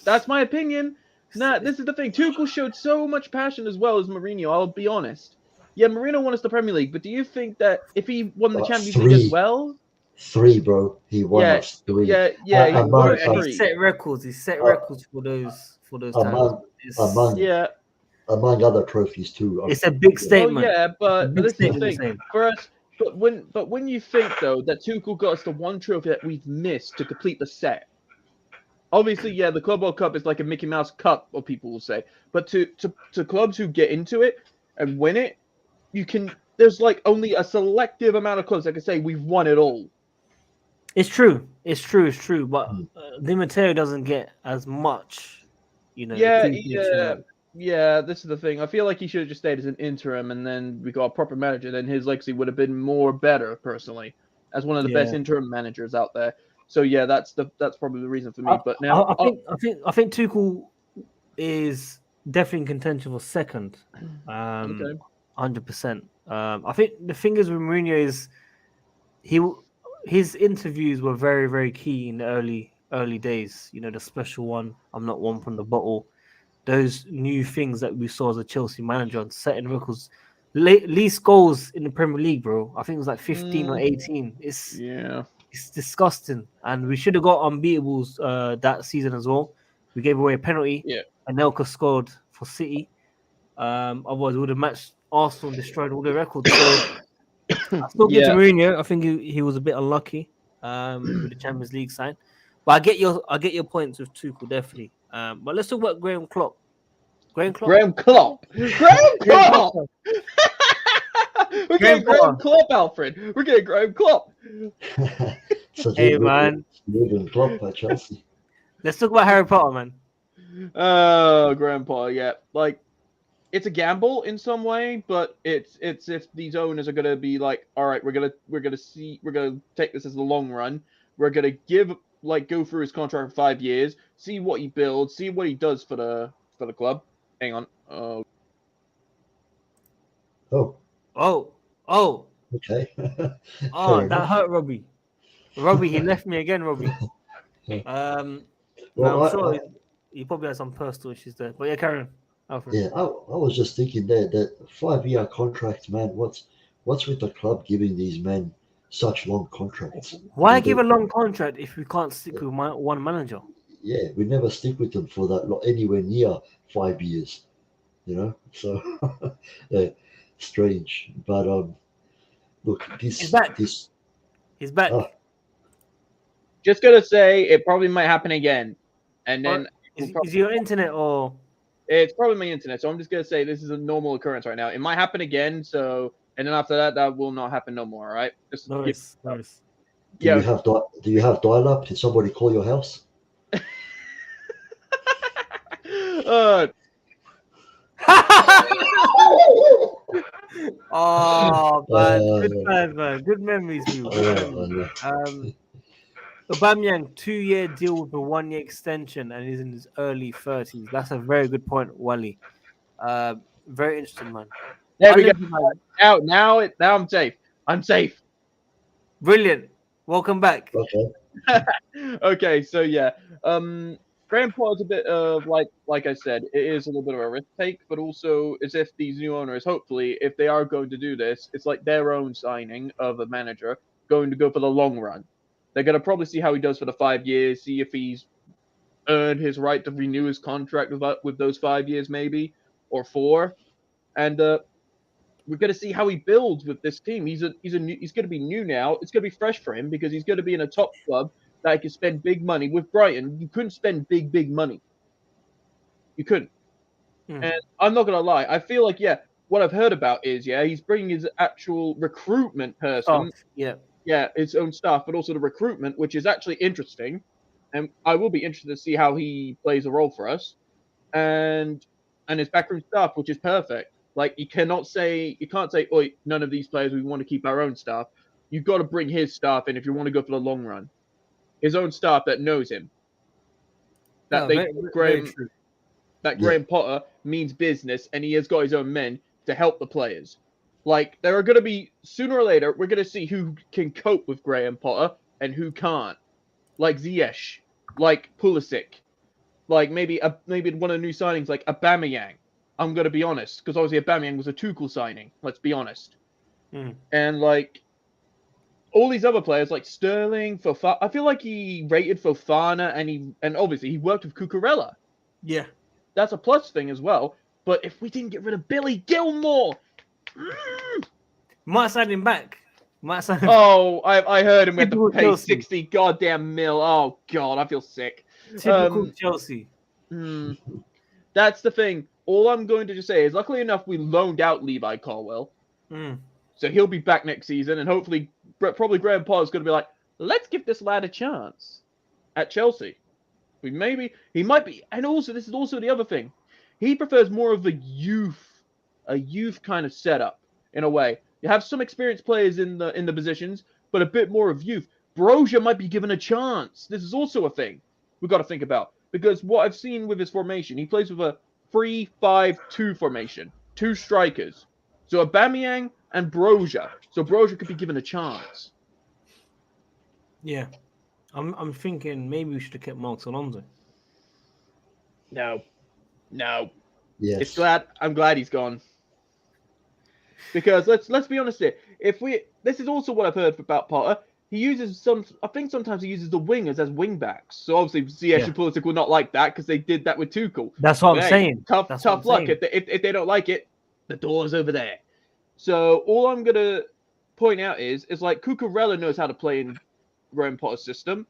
That's my opinion. Nah, this is the thing. Tuchel showed so much passion as well as Mourinho, I'll be honest. Yeah, Mourinho won us the Premier League, but do you think that if he won the Champions League as well? Three, bro. He won Yeah, us three. yeah, he won us And he three. set records. He set Uh, records for those times. among Yeah. among other trophies too. It's a big Oh statement. yeah, but big this is the statement to thing say. for us. But when you think though that Tuchel got us the one trophy that we've missed to complete the set. Obviously, yeah, the Club World Cup is like a Mickey Mouse Cup, what people will say. But to clubs who get into it and win it, there's like only a selective amount of clubs that can say we've won it all. It's true. It's true. But Di Matteo doesn't get as much, Yeah, appreciation. yeah. This is the thing. I feel like he should have just stayed as an interim, and then we got a proper manager. Then his legacy would have been better, personally, as one of the best interim managers out there. So yeah, that's probably the reason for me. But now I think Tuchel is definitely in contention for second. okay. 100%. I think the thing is with Mourinho is his interviews were very, very key in the early days. The special one, I'm not one from the bottle. Those new things that we saw as a Chelsea manager on setting records. Least goals in the Premier League, bro. I think it was like 15 or 18. It's disgusting. And we should have got unbeatables that season as well. We gave away a penalty. Yeah. Anelka scored for City. Otherwise, we would have matched Arsenal and destroyed all the records. So I still give to Mourinho. I think he was a bit unlucky with the Champions League side. But I get your points with Tuchel, definitely. But let's talk about Graham Klopp. We're getting Graham Klopp, Alfred. We're getting Graham Klopp. Hey man, Klopp at Chelsea. Let's talk about Harry Potter, man. Oh, Grandpa, yeah. Like, it's a gamble in some way, but it's if these owners are gonna be like, all right, we're gonna take this as the long run. We're gonna go through his contract for 5 years, see what he builds, see what he does for the club. Hang on. Oh. Okay. That hurt Robbie. Robbie, he left me again, Robbie. I'm sure he probably has some personal issues there. But yeah, Karen. Alfred. Yeah, I was just thinking there that 5-year contracts, man. What's with the club giving these men such long contracts? Why give a long contract if we can't stick with one manager? Yeah, we never stick with them for that anywhere near 5 years. So strange. But look, he's back. He's back. Just gonna say it probably might happen again, and then is your internet or? It's probably my internet, so I'm just gonna say this is a normal occurrence right now. It might happen again, and then after that will not happen no more. All right? Just nice. Do you have dial-up? Did somebody call your house? Oh man, good memories, Aubameyang 2-year deal with a 1-year extension, and he's in his early 30s. That's a very good point, Wally. Very interesting, man. There we go. Now I'm safe. I'm safe. Brilliant. Welcome back. Okay. Okay, so yeah. Graham Potter's a bit of like I said, it is a little bit of a risk take, but also as if these new owners, hopefully, if they are going to do this, it's like their own signing of a manager going to go for the long run. They're going to probably see how he does for the 5 years, see if he's earned his right to renew his contract with those 5 years, maybe, or 4. And we're going to see how he builds with this team. He's going to be new now. It's going to be fresh for him because he's going to be in a top club that he can spend big money. With Brighton, you couldn't spend big money. You couldn't. And I'm not going to lie. I feel like, what I've heard about is, he's bringing his actual recruitment person. Yeah. His own staff, but also the recruitment, which is actually interesting. And I will be interested to see how he plays a role for us. And his backroom staff, which is perfect. Like, you can't say, "Oi, none of these players, we want to keep our own staff." You've got to bring his staff in if you want to go for the long run. His own staff that knows him. That Graham Potter means business, and he has got his own men to help the players. Like, there are going to be, sooner or later, we're going to see who can cope with Graham Potter and who can't. Like Ziyech, like Pulisic, like maybe one of the new signings, like Aubameyang. I'm going to be honest, because obviously Aubameyang was a Tuchel signing, let's be honest. And, like, all these other players, like Sterling, Fofana, I feel like he rated Fofana, and obviously he worked with Cucurella. Yeah. That's a plus thing as well. But if we didn't get rid of Billy Gilmore... Might sign him back. Oh, I heard him with the pay Chelsea. 60 goddamn mil. Oh, God, I feel sick. Typical Chelsea. That's the thing. All I'm going to just say is, luckily enough, we loaned out Levi Colwill. So he'll be back next season, and hopefully, probably Graham Potter's going to be like, let's give this lad a chance at Chelsea. He might be, and also, this is also the other thing. He prefers more of a youth kind of setup, in a way. You have some experienced players in the positions, but a bit more of youth. Brozier might be given a chance. This is also a thing we've got to think about. Because what I've seen with his formation, he plays with a 3-5-2 formation. 2 strikers. So Aubameyang and Brozier. So Brozier could be given a chance. Yeah. I'm thinking maybe we should have kept Marcos Alonso. No. Yes. I'm glad he's gone. Because let's be honest here. This is also what I've heard about Potter. He uses sometimes he uses the wingers as wing backs. So obviously Ziyech and Pulisic will not like that because they did that with Tuchel. That's what I'm saying. Tough luck. If they don't like it, the door's over there. So all I'm gonna point out is like Cucurella knows how to play in Graham Potter's system,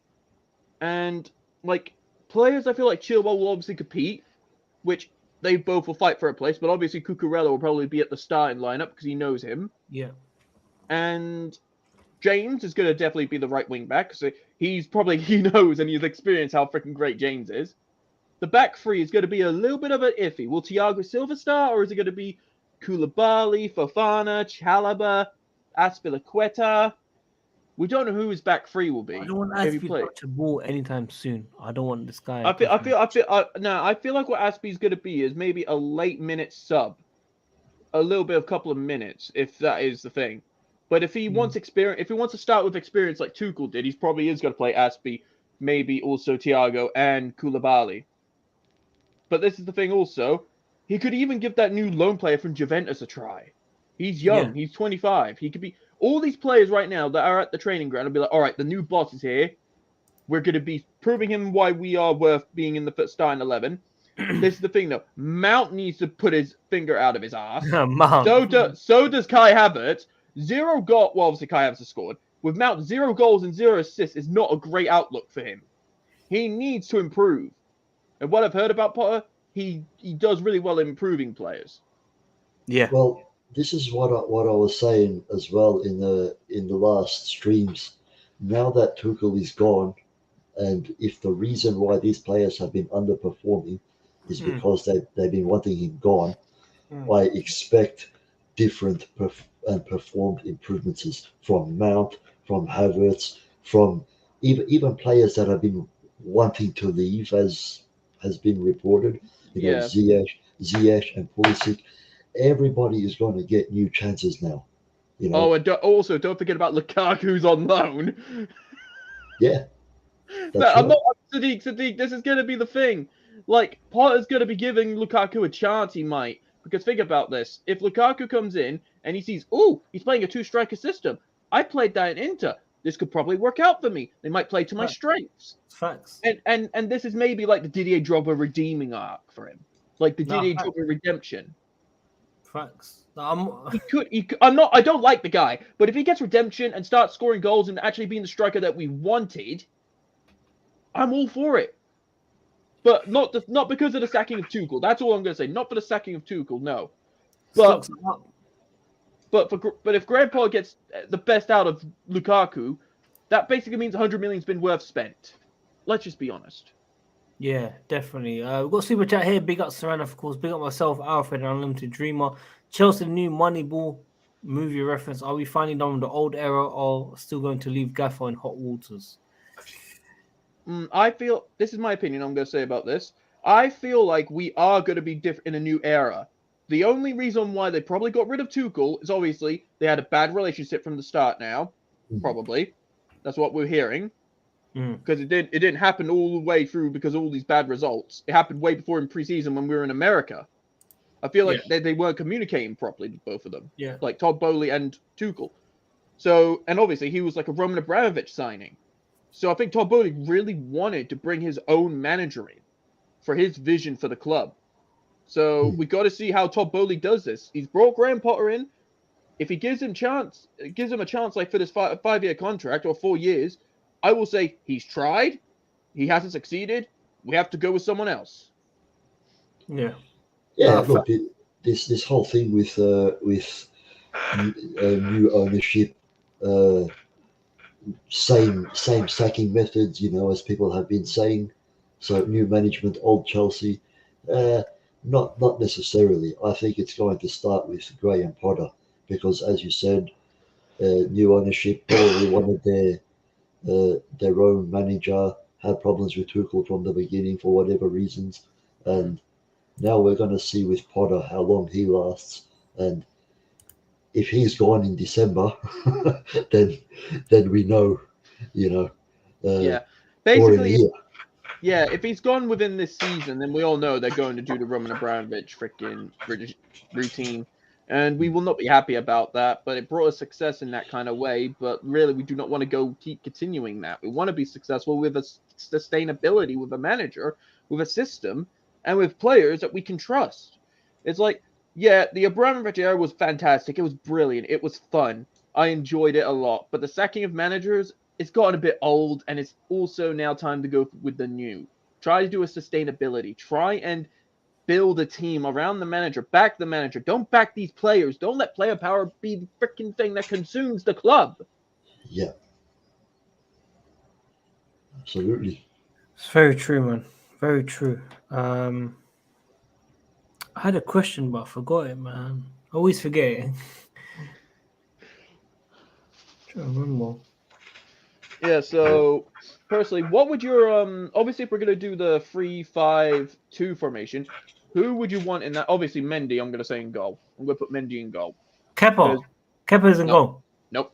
and like players, I feel like Chilwell will obviously compete, which they both will fight for a place. But obviously Cucurella will probably be at the starting lineup because he knows him. Yeah, and James is going to definitely be the right wing back. So he knows and he's experienced how freaking great James is. The back three is going to be a little bit of an iffy. Will Thiago Silva start, or is it going to be Koulibaly, Fofana, Chalobah, Azpilicueta? We don't know who his back three will be. I don't want Aspie to touch a ball anytime soon. I don't want this guy. I feel like what Aspie's going to be is maybe a late minute sub, a little bit of couple of minutes, if that is the thing. But if he wants experience, if he wants to start with experience like Tuchel did, he's probably is going to play Aspie, maybe also Thiago and Koulibaly. But this is the thing also, he could even give that new loan player from Juventus a try. He's young, he's 25. He could be all these players right now that are at the training ground will be like, all right, the new boss is here. We're going to be proving him why we are worth being in the starting 11. This is the thing though, Mount needs to put his finger out of his ass. So does Kai Havertz. 0 goal. Well, obviously Kai Havertz has scored. With Mount, 0 goals and 0 assists is not a great outlook for him. He needs to improve. And what I've heard about Potter, he does really well in improving players. Yeah. Well, this is what I was saying as well in the last streams. Now that Tuchel is gone, and if the reason why these players have been underperforming is because they've been wanting him gone, I expect different and performed improvements from Mount, from Havertz, from even players that have been wanting to leave, as has been reported. You know, Ziyech and Pulisic. Everybody is going to get new chances now. You know? Oh, and don't forget about Lukaku's on loan. Yeah. Sadiq, this is going to be the thing. Like, Potter's going to be giving Lukaku a chance, he might. Because think about this. If Lukaku comes in and he sees, he's playing a 2-striker system. I played that in Inter. This could probably work out for me. They might play to my strengths. Facts. And this is maybe like the Didier Drogba redeeming arc for him. Like the Didier Drogba redemption. Facts. I'm, I don't like the guy, but if he gets redemption and starts scoring goals and actually being the striker that we wanted, I'm all for it. But not because of the sacking of Tuchel. That's all I'm going to say. Not for the sacking of Tuchel, no. But stocks are up. but if Grandpa gets the best out of Lukaku, that basically means 100 million's been worth spent. Let's just be honest. Yeah, definitely. We've got super chat here. Big up Serena, of course. Big up myself, Alfred, and Unlimited Dreamer. Chelsea, the new Moneyball movie reference. Are we finally done with the old era, or still going to leave Gaffer in hot waters? I feel this is my opinion. I'm going to say about this. I feel like we are going to be different in a new era. The only reason why they probably got rid of Tuchel is obviously they had a bad relationship from the start. Now, probably that's what we're hearing. Because it didn't happen all the way through because of all these bad results. It happened way before in preseason when we were in America. I feel like they weren't communicating properly, both of them. Yeah. Like Todd Bowley and Tuchel. So, and obviously he was like a Roman Abramovich signing. So I think Todd Bowley really wanted to bring his own manager in for his vision for the club. So we got to see how Todd Bowley does this. He's brought Graham Potter in. If he gives him a chance like for this 5-year contract or 4 years, I will say he's tried. He hasn't succeeded. We have to go with someone else. Yeah. Yeah, look, this whole thing with new ownership, same sacking methods, as people have been saying. So new management, old Chelsea, not necessarily. I think it's going to start with Graham Potter because, as you said, new ownership probably wanted their own manager, had problems with Tuchel from the beginning for whatever reasons, and now we're going to see with Potter how long he lasts, and if he's gone in December, then we know, Yeah, or in a basically, year. yeah. If he's gone within this season, then we all know they're going to do the Roman Abramovich freaking British routine, and we will not be happy about that. But it brought us success in that kind of way. But really, we do not want to keep continuing that. We want to be successful with a sustainability, with a manager, with a system, and with players that we can trust. It's like, yeah, the Abramovich era was fantastic. It was brilliant. It was fun. I enjoyed it a lot. But the sacking of managers, it's gotten a bit old, and it's also now time to go with the new. Try to do a sustainability. Try and build a team around the manager. Back the manager. Don't back these players. Don't let player power be the freaking thing that consumes the club. Yeah, absolutely. It's very true, man. Very true. I had a question, but I forgot it, man. I always forget it. Trying to remember. Yeah, so personally, what would your obviously if we're gonna do the 3-5-2 formation, who would you want in that? Obviously Mendy, I'm gonna say in goal. I'm gonna put Mendy in goal. Kepa. Kepa's in goal. Nope.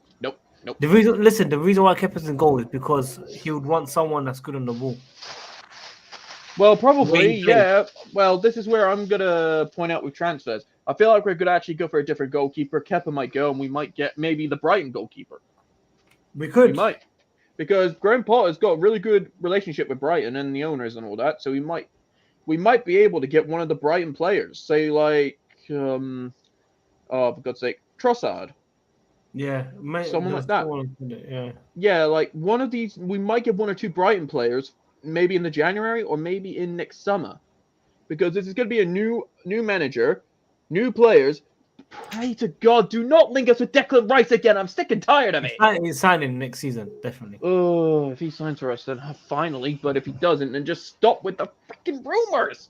The reason why Kepa's in goal is because he would want someone that's good on the ball. Well, probably, Wayne Payne. yeah. Well, this is where I'm gonna point out with transfers. I feel like we're gonna actually go for a different goalkeeper. Kepa might go, and we might get maybe the Brighton goalkeeper. We could. We might. Because Graham Potter's got a really good relationship with Brighton and the owners and all that, so we might be able to get one of the Brighton players, say like for God's sake, Trossard. Yeah, Someone like that. Yeah. Yeah, like one of these, we might get one or two Brighton players, maybe in the January or maybe in next summer, because this is going to be a new manager, new players. Pray to God, do not link us with Declan Rice again. I'm sick and tired of it. He's signing next season, definitely. Oh, if he signs for us, then finally. But if he doesn't, then just stop with the freaking rumors.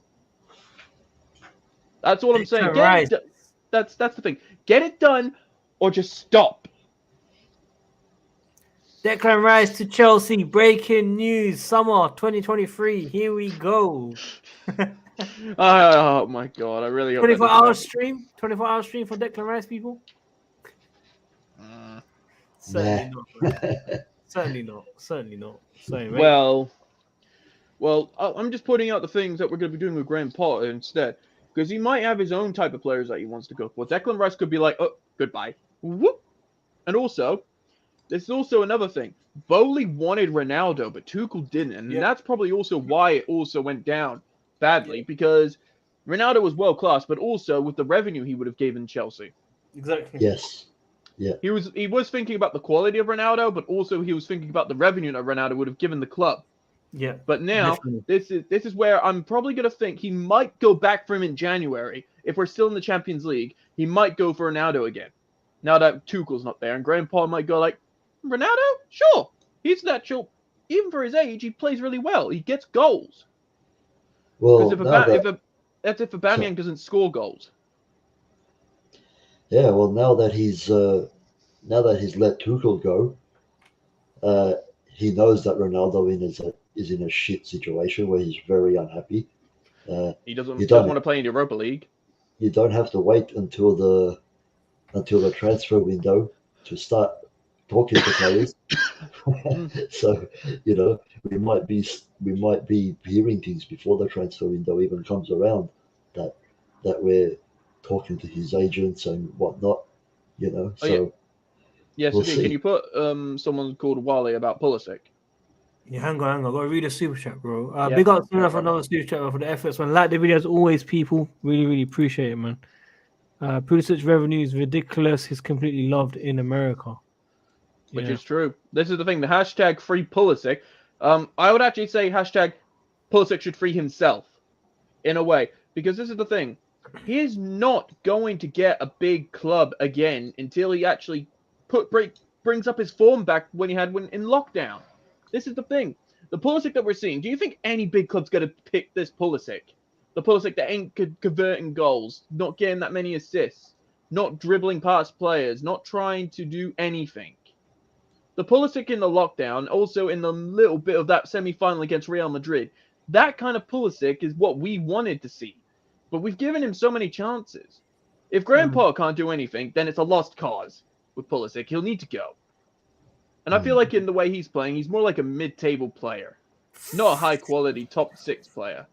That's what I'm saying. That's the thing. Get it done, or just stop. Declan Rice to Chelsea. Breaking news. Summer 2023. Here we go. Oh my God! I really hope 24-hour stream. 24-hour stream for Declan Rice, people. Certainly not. Certainly not. Sorry, mate. Well, I'm just putting out the things that we're going to be doing with Graham Potter instead, because he might have his own type of players that he wants to go for. Declan Rice could be like, oh, goodbye. Whoop. And also, there's also another thing. Bowley wanted Ronaldo, but Tuchel didn't, and that's probably also why it also went down badly, because Ronaldo was world class, but also with the revenue he would have given Chelsea. Exactly. Yes. Yeah. He was thinking about the quality of Ronaldo, but also he was thinking about the revenue that Ronaldo would have given the club. Yeah. But now Definitely. this is where I'm probably gonna think he might go back for him in January. If we're still in the Champions League, he might go for Ronaldo again. Now that Tuchel's not there, and Graham Potter might go like, Ronaldo? Sure. He's natural. Even for his age, he plays really well. He gets goals. Well, Because now that if Aubameyang doesn't score goals. yeah, well now that he's let Tuchel go, he knows that Ronaldo is in a shit situation where he's very unhappy. He doesn't You don't- want to play in Europa League. You don't have to wait until the transfer window to start talking to players. So we might be hearing things before the transfer window even comes around that we're talking to his agents and whatnot. So Yeah, we'll Sadiq, see. can you put someone called Wale about Pulisic? Yeah, hang on. I gotta read a super chat, bro. Yeah, Big up no for another super chat for the efforts, man. Like the video as always, people. Really, really appreciate it, man. Pulisic's revenue is ridiculous. He's completely loved in America. Which Yeah. is true. This is the thing. The hashtag free Pulisic. I would actually say hashtag Pulisic should free himself in a way, because this is the thing. He is not going to get a big club again until he actually brings up his form back when he had when in lockdown. This is the thing. The Pulisic that we're seeing. Do you think any big club's going to pick this Pulisic? The Pulisic that ain't converting goals, not getting that many assists, not dribbling past players, not trying to do anything. The Pulisic in the lockdown, also in the little bit of that semi-final against Real Madrid, that kind of Pulisic is what we wanted to see. But we've given him so many chances. If Graham Potter can't do anything, then it's a lost cause with Pulisic. He'll need to go. And I feel like in the way he's playing, he's more like a mid-table player, not a high-quality top-6 player.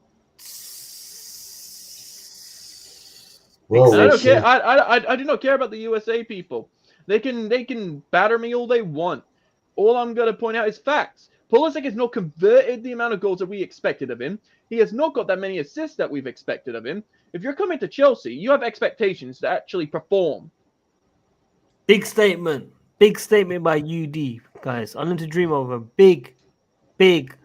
Well, And I we'll don't see. care. I do not care about the USA people. They can batter me all they want. All I'm going to point out is facts. Pulisic has not converted the amount of goals that we expected of him. He has not got that many assists that we've expected of him. If you're coming to Chelsea, you have expectations to actually perform. Big statement. Big statement by UD, guys. Unlimited Dream of a big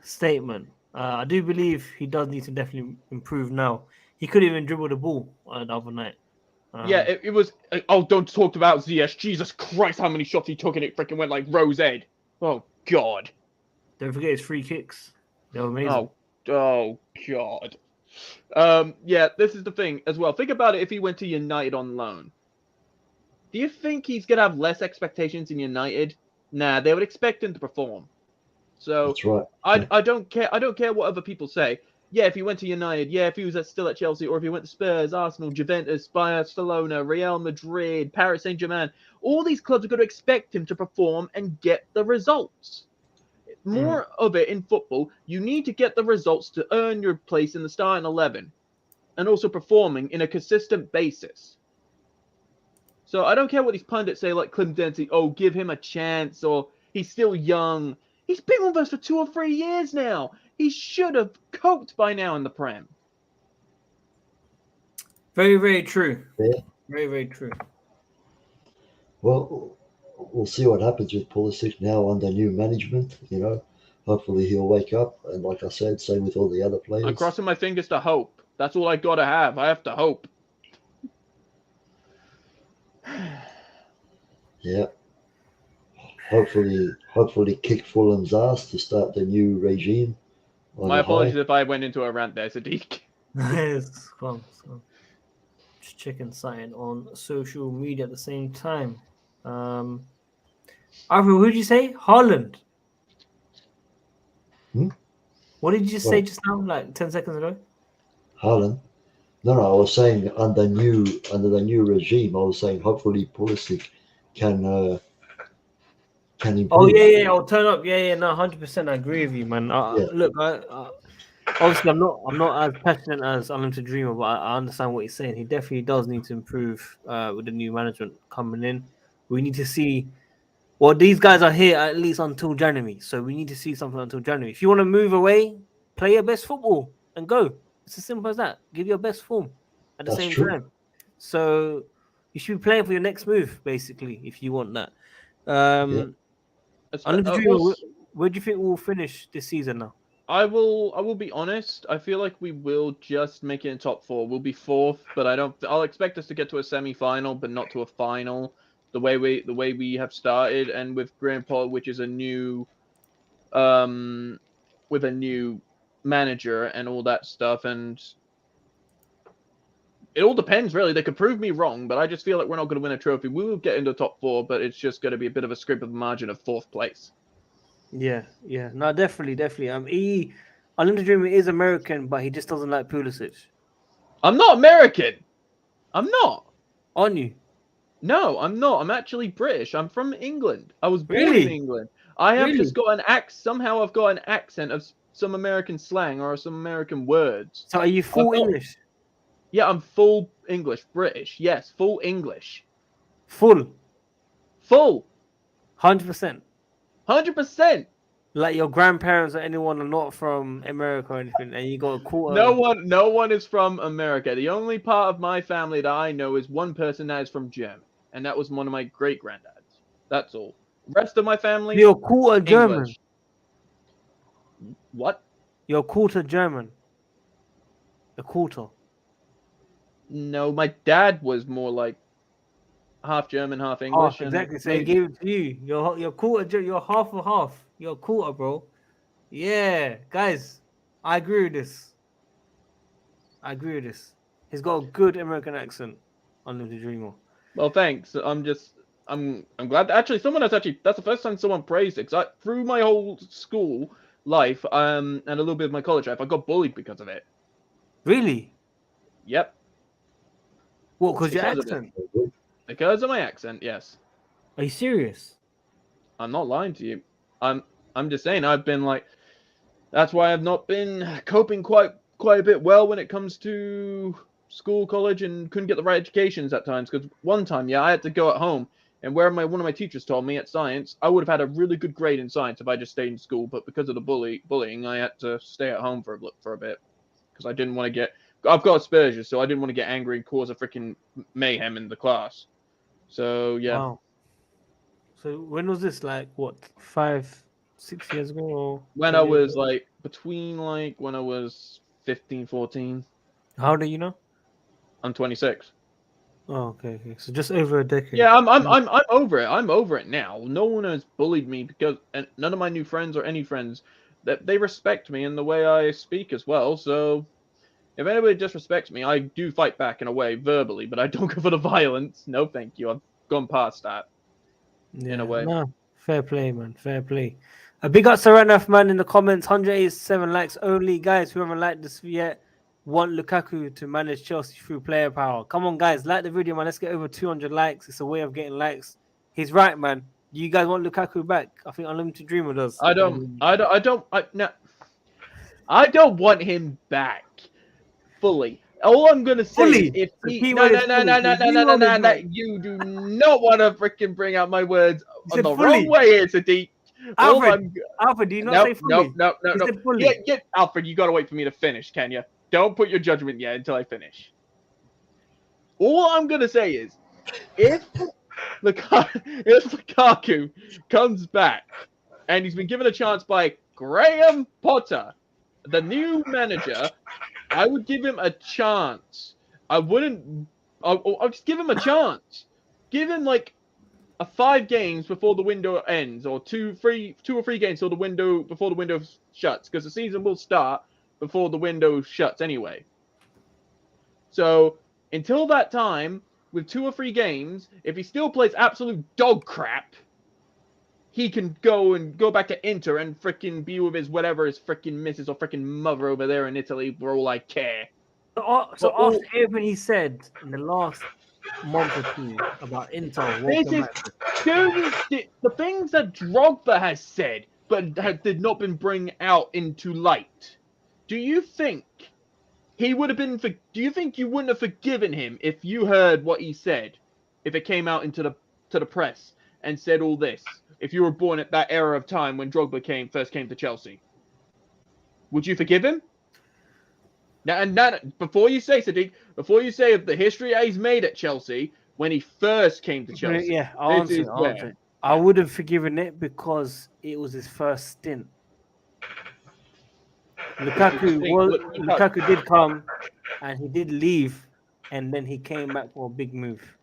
statement. I do believe he does need to definitely improve now. He could even dribble the ball the other night. Yeah, it was. Oh, don't talk about ZS. Jesus Christ, how many shots he took and it freaking went like Rose Ed. Oh, God. Don't forget his free kicks. They were amazing. Oh God. Yeah, this is the thing as well. Think about it if he went to United on loan. Do you think he's going to have less expectations in United? Nah, they would expect him to perform. So That's right. I don't care. I don't care what other people say. Yeah, if he went to United, yeah, if he was still at Chelsea, or if he went to Spurs, Arsenal, Juventus, Barcelona, Real Madrid, Paris Saint-Germain, all these clubs are going to expect him to perform and get the results. More of it in football, you need to get the results to earn your place in the starting 11 and also performing in a consistent basis. So I don't care what these pundits say, like Clem Dempsey, oh, give him a chance, or he's still young. He's been with us for 2 or 3 years now. He should have coped by now in the Prem. Very, very true. Yeah. Very, very true. Well, we'll see what happens with Pulisic now under new management. Hopefully he'll wake up. And like I said, same with all the other players. I'm crossing my fingers to hope. That's all I gotta have. I have to hope. Yeah. Hopefully kick Fulham's ass to start the new regime. My apologies if I went into a rant there, Sadiq. Yes, come on. Just checking something on social media at the same time. Arthur, who did you say? Holland. What did you say just now, like 10 seconds ago? Haaland? No, I was saying under the new regime, I was saying hopefully Pulisic can improve. Oh yeah, I'll turn up. Yeah, no, 100%. I agree with you, man. Look, obviously I'm not as passionate as Unlimited Dreamer, but I understand what he's saying. He definitely does need to improve with the new management coming in. We need to see. Well, these guys are here at least until January, so we need to see something until January. If you want to move away, play your best football and go. It's as simple as that. Give your best form. at the That's same true. time. So you should be playing for your next move, basically, if you want that. Unlimited Dreamer, where do you think we'll finish this season now? I will be honest. I feel like we will just make it in top 4. We'll be 4th, but I'll expect us to get to a semi-final, but not to a final. The way we have started, and with Grandpa, which is a new, with a new manager and all that stuff, and it all depends really. They could prove me wrong, but I just feel like we're not going to win a trophy. We will get into top 4, but it's just going to be a bit of a scrape of the margin of 4th place. Yeah. No, definitely. Unlimited Dreamer is American, but he just doesn't like Pulisic. I'm not American. I'm not. Aren't you? No, I'm not. I'm actually British. I'm from England. I was born Really? in England. I have Really? just got an somehow I've got an accent of some American slang or some American words. So are you full English? Yeah, I'm full English. British. Yes, full English. Full. Full. 100%. 100%. Like your grandparents or anyone are not from America or anything, and you got a quarter. No one is from America. The only part of my family that I know is one person that is from Germany, and that was one of my great granddads. That's all. Rest of my family. You're quarter German. English. What? You're quarter German. A quarter. No, my dad was more like half German, half English. Oh, exactly. So he gave it to you. You're quarter. You're half and half. You're a quarter, bro. Yeah, guys, I agree with this. He's got a good American accent. Unlimited Dreamer. Well, thanks. I'm glad. That's the first time someone praised it. Cause through my whole school life, and a little bit of my college life, I got bullied because of it. Really? Yep. What? Because your accent? Because of my accent, yes. Are you serious? I'm not lying to you. I'm just saying. I've been like. That's why I've not been coping quite a bit well when it comes to school, college, and couldn't get the right educations at times. Because one time, I had to go at home, and where one of my teachers told me at science, I would have had a really good grade in science if I just stayed in school. But because of the bullying, I had to stay at home for a bit because I didn't want to get. I've got Asperger's, so I didn't want to get angry and cause a freaking mayhem in the class. So yeah. Wow. So when was this? Like what? 5, 6 years ago? Or when I was when I was 15, 14. How old are you now? I'm 26. Oh, okay. So just over a decade. Yeah, I'm over it. I'm over it now. No one has bullied me because, and none of my new friends or any friends, that they respect me in the way I speak as well. So if anybody disrespects me, I do fight back in a way verbally, but I don't go for the violence. No, thank you. I've gone past that. Yeah, in a way. No, fair play, man. Fair play. A big up Saranaf, man, in the comments. 187 likes only. Guys, who haven't liked this yet, want Lukaku to manage Chelsea through player power. Come on, guys. Like the video, man. Let's get over 200 likes. It's a way of getting likes. He's right, man. Do you guys want Lukaku back? I think Unlimited Dreamer does. I don't want him back fully. All I'm gonna say is if he no, you do not want to freaking bring out my words on the wrong way here, Sadiq. Alfred, do you not say fully? No. Yeah, Alfred, you gotta wait for me to finish, can you? Don't put your judgment yet until I finish. All I'm gonna say is, if Lukaku comes back and he's been given a chance by Graham Potter, the new manager, I would give him a chance. I'll just give him a chance. Give him like 5 games before the window ends, or 2 or 3 games before the window shuts, because the season will start before the window shuts anyway. So until that time, with 2 or 3 games, if he still plays absolute dog crap, he can go back to Inter and freaking be with his freaking missus or freaking mother over there in Italy for all I care. So after everything he said in the last month or 2 about Inter, the things that Drogba has said, but did not been bring out into light. Do you think he would have been? Do you think you wouldn't have forgiven him if you heard what he said, if it came out to the press and said all this? If you were born at that era of time when Drogba first came to Chelsea, would you forgive him? Now, and before you say, Sadiq, before you say of the history he's made at Chelsea when he first came to Chelsea, Yeah, I'll this answer is it. I'll where. answer it. I would have forgiven it because it was his first stint. This is the thing. Lukaku did come and he did leave, and then he came back for a big move.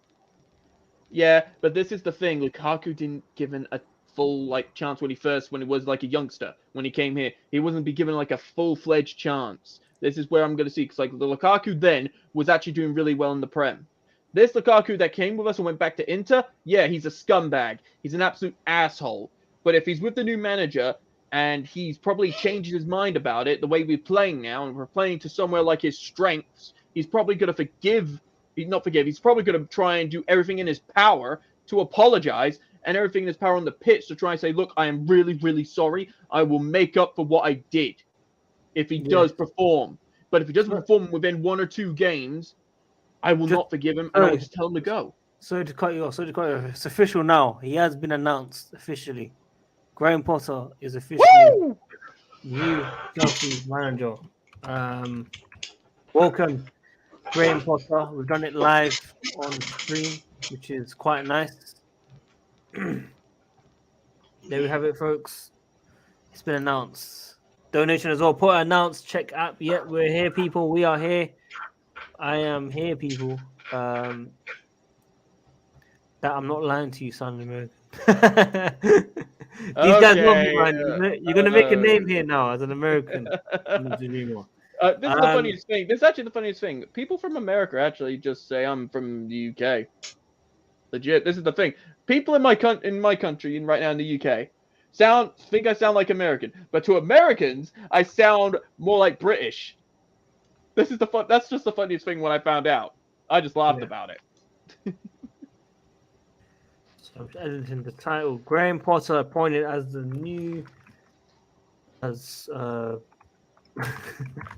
Yeah, but this is the thing. Lukaku didn't given a full chance when he was like a youngster when he came here. He wasn't be given like a full-fledged chance. This is where I'm going to see because the Lukaku then was actually doing really well in the Prem. This Lukaku that came with us and went back to Inter, yeah, he's a scumbag. He's an absolute asshole. But if he's with the new manager and he's probably changed his mind about it, the way we're playing now, and we're playing to somewhere like his strengths, he's probably going to forgive. He's probably going to try and do everything in his power to apologize and everything in his power on the pitch to try and say, look, I am really, really sorry. I will make up for what I did if he does perform. But if he doesn't perform within 1 or 2 games, I will not forgive him and I will just tell him to go. Sorry to cut you off. It's official now. He has been announced officially. Graham Potter is officially new Chelsea manager. Welcome, Graham Potter. We've done it live on stream, which is quite nice. There we have it, folks. It's been announced. Donation as well. Potter announced. Check app. Yep, we're here, people. We are here. I am here, people. That I'm not lying to you, son American. These guys know me, man. You're gonna make a name here now as an American. This is the funniest thing. This is actually the funniest thing. People from America actually just say I'm from the UK. Legit. This is the thing. People in my country and right now in the UK think I sound like American, but to Americans I sound more like British. That's just the funniest thing when I found out. I just laughed about it. So I'm editing the title. Graham Potter appointed as the new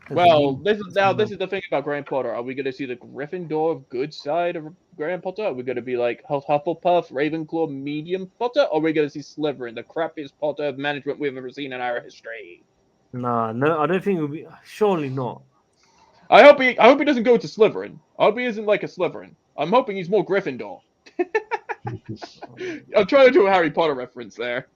Well, this is the thing about Graham Potter. Are we going to see the Gryffindor good side of Graham Potter? Are we going to be like Hufflepuff, Ravenclaw, medium Potter? Or are we going to see Slytherin, the crappiest Potter of management we've ever seen in our history? No, I don't think it will be. Surely not. I hope he doesn't go to Slytherin. I hope he isn't like a Slytherin. I'm hoping he's more Gryffindor. I'm trying to do a Harry Potter reference there.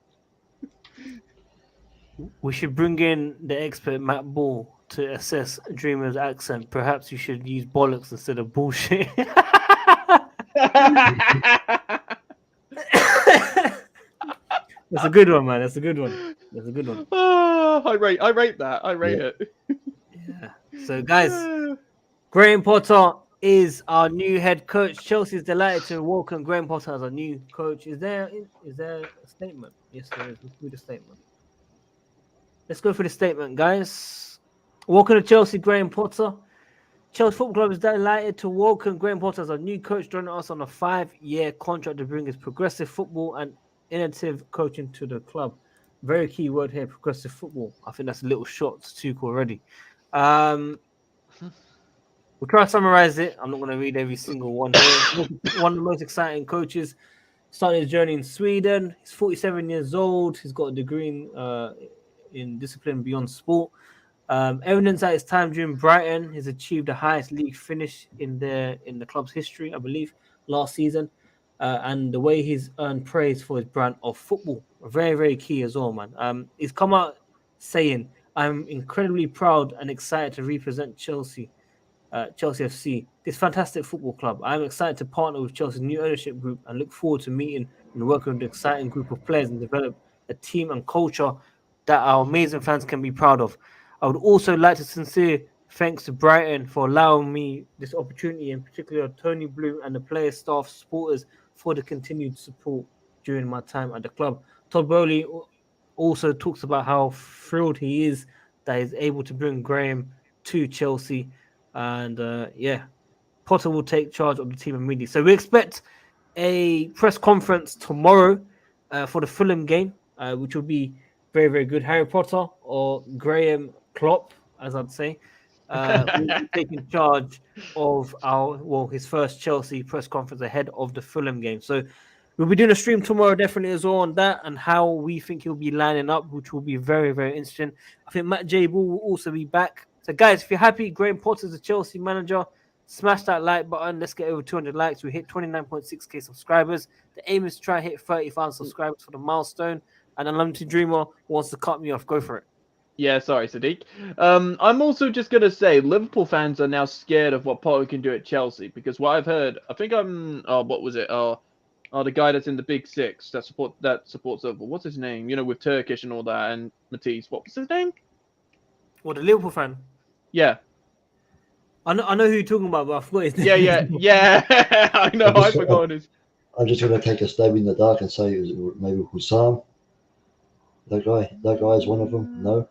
We should bring in the expert Matt Ball to assess Dreamer's accent. Perhaps you should use bollocks instead of bullshit. That's a good one, man. That's a good one. Oh, I rate that. I rate it. Yeah. So, guys, Graham Potter is our new head coach. Chelsea is delighted to welcome Graham Potter as our new coach. Is there a statement? Yes, there is. Let's read the statement. Let's go for the statement, guys. Welcome to Chelsea, Graham Potter. Chelsea Football Club is delighted to welcome Graham Potter as our new coach, joining us on a 5-year contract to bring his progressive football and innovative coaching to the club. Very key word here, progressive football. I think that's a little shot to Tuchel already. We'll try to summarize it. I'm not going to read every single one here. One of the most exciting coaches. Started his journey in Sweden. He's 47 years old. He's got a degree in discipline beyond sport. Evidence at his time during Brighton, he's achieved the highest league finish in the club's history, I believe, last season. And the way he's earned praise for his brand of football, very, very key as well, man. He's come out saying, "I'm incredibly proud and excited to represent Chelsea FC, this fantastic football club. I'm excited to partner with Chelsea's new ownership group and look forward to meeting and working with an exciting group of players and develop a team and culture that our amazing fans can be proud of. I would also like to sincere thanks to Brighton for allowing me this opportunity, in particular Tony Bloom and the players, staff, supporters for the continued support during my time at the club." Todd Bowley also talks about how thrilled he is that he's able to bring Graham to Chelsea. And Potter will take charge of the team immediately. So we expect a press conference tomorrow for the Fulham game, which will be very, very good. Harry Potter or Graham Klopp, as I'd say, will be taking charge of his first Chelsea press conference ahead of the Fulham game. So we'll be doing a stream tomorrow, definitely as well, on that and how we think he'll be lining up, which will be very, very interesting. I think Matt J. Ball will also be back So, guys, if you're happy, Graham Potter's the Chelsea manager. Smash that like button. Let's get over 200 likes. We hit 29.6k subscribers. The aim is to try and hit 30,000 subscribers for the milestone. And Unlimited Dreamer wants to cut me off. Go for it. Yeah, sorry, Sadiq. I'm also just gonna say Liverpool fans are now scared of what Potter can do at Chelsea because what I've heard, I think what was it? The guy that's in the Big Six that supports Liverpool. What's his name? You know, with Turkish and all that, and Matisse. What was his name? What, the Liverpool fan? Yeah. I know who you're talking about, but I forgot his name. Yeah. I know, I forgot his. I'm just going to take a stab in the dark and say it was maybe Hussam. That guy is one of them. No.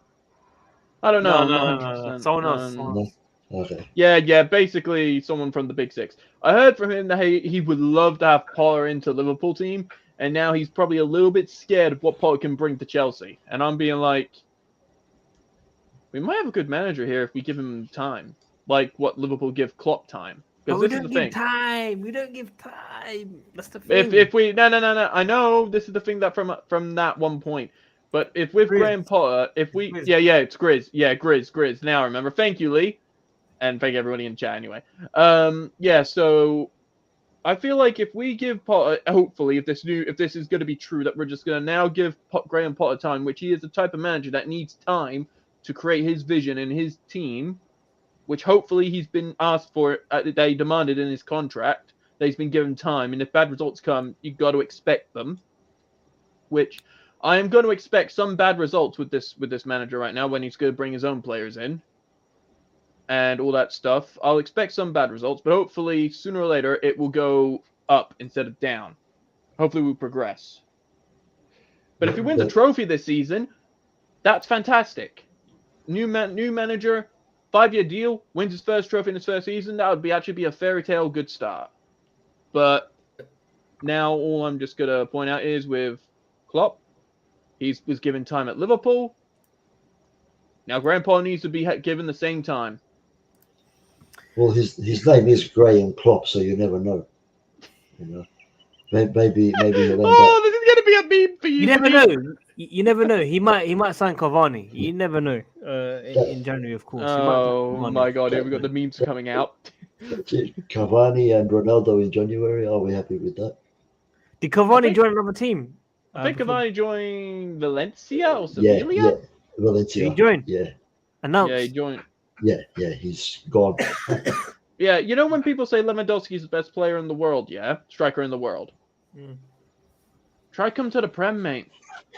I don't know. No. Someone else. No. Okay. Yeah. Basically, someone from the Big Six. I heard from him that he would love to have Potter into the Liverpool team, and now he's probably a little bit scared of what Potter can bring to Chelsea. And I'm being like, we might have a good manager here if we give him time, like what Liverpool give Klopp time. But Because we this is don't the give thing. time. We don't give time. That's the thing. If we no, I know this is the thing that from that one point. But if with Grizz. Graham Potter, if we Grizz. it's Grizz. Yeah, Grizz. Now I remember. Thank you, Lee. And thank everybody in chat anyway. So I feel like if we give Potter, hopefully, if this is going to be true, that we're just going to now give Graham Potter time, which he is the type of manager that needs time to create his vision and his team, which hopefully he's been asked for, that he demanded in his contract, that he's been given time, and if bad results come, you've got to expect them, which I am going to expect some bad results with this manager right now when he's going to bring his own players in and all that stuff. I'll expect some bad results, but hopefully sooner or later it will go up instead of down. Hopefully we'll progress. But if he wins a trophy this season, that's fantastic. New manager, 5-year deal, wins his first trophy in his first season, that would actually be a fairy tale good start. But now all I'm just going to point out is with Klopp, he was given time at Liverpool. Now Graham Potter needs to be given the same time. Well, his name is Graham Klopp, so you never know. You know, maybe he'll end up. This is going to be a meme for you. You never know. You never know. He might sign Cavani. You never know. In January, of course. Oh my God! Here we got the memes coming out. Cavani and Ronaldo in January. Are we happy with that? Did Cavani join another team? I think Cavani joined Valencia or Sevilla. Yeah, Valencia. Did he joined? Yeah. Announced. Yeah, he joined. Yeah, he's gone. Yeah, you know when people say Lewandowski's the best player in the world, striker in the world. Try come to the Prem, mate.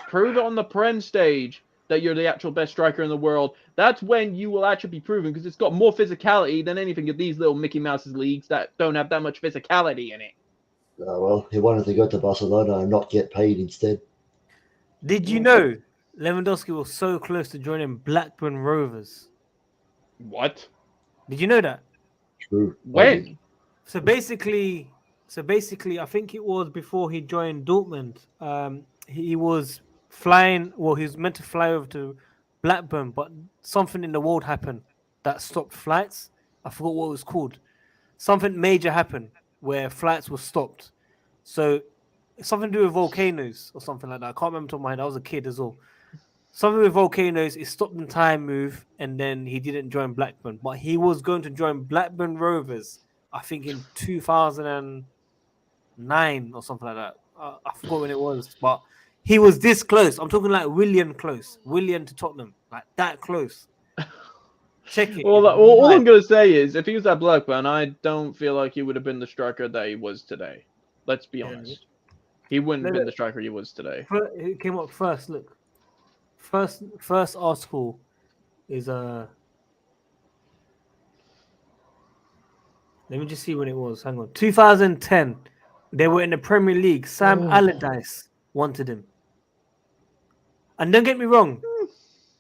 Prove it on the Prem stage that you're the actual best striker in the world. That's when you will actually be proven, because it's got more physicality than anything of these little Mickey Mouse's leagues that don't have that much physicality in it. Well, he wanted to go to Barcelona and not get paid instead. Did you know Lewandowski was so close to joining Blackburn Rovers? What? Did you know that? True. When? So basically, I think it was before he joined Dortmund. He was flying. Well, he was meant to fly over to Blackburn, but something in the world happened that stopped flights. I forgot what it was called. Something major happened where flights were stopped. So something to do with volcanoes or something like that. I can't remember top of my head. I was a kid as well. Something with volcanoes. It stopped the time move, and then he didn't join Blackburn. But he was going to join Blackburn Rovers, I think in 2009 or something like that. I forgot when it was, but he was this close. I'm talking like William close. William to Tottenham, like that close. Check it. Well, all I'm going to say is, if he was at Blackburn, I don't feel like he would have been the striker that he was today. Let's be honest. He wouldn't have been the striker he was today. It came up first. Look, first article is Let me just see when it was. Hang on, 2010. They were in the Premier League. Sam Allardyce wanted him. And don't get me wrong,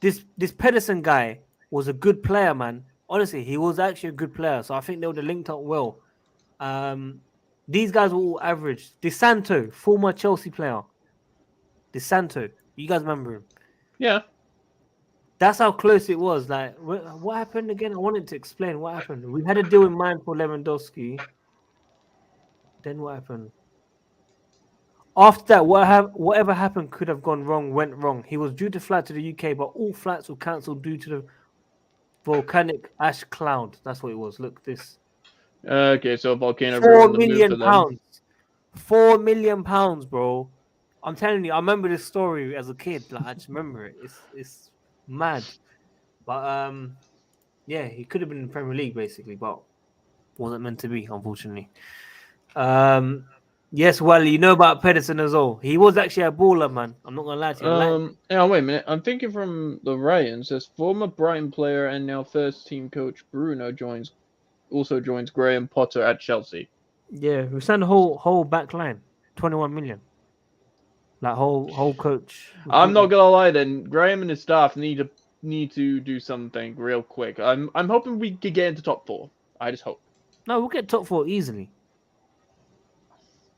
this Pedersen guy was a good player, man. Honestly, he was actually a good player. So I think they would have linked up well. These guys were all average. De Santo, former Chelsea player. De Santo, you guys remember him? Yeah. That's how close it was. Like, what happened again? I wanted to explain what happened. We had a deal in mind for Lewandowski. Then what happened? After that, whatever happened could have gone wrong, went wrong. He was due to fly to the UK, but all flights were cancelled due to the Volcanic ash cloud. That's what it was. Look, this Okay, so volcano 4 ruined the move million for them. pounds. 4 million pounds, bro. I'm telling you, I remember this story as a kid. Like I just remember it. It's mad. But yeah, he could have been in the Premier League basically, but wasn't meant to be, unfortunately. Yes, well, you know about Pedersen as well. He was actually a baller, man. I'm not gonna lie to you. I like him. Now wait a minute. I'm thinking from the Ryan says former Brighton player and now first team coach Bruno also joins Graham Potter at Chelsea. Yeah, we signed the whole back line, 21 million. Like whole coach. I'm not recruitment. gonna lie. Then Graham and his staff need to do something real quick. I'm hoping we could get into top 4. I just hope. No, we'll get top 4 easily.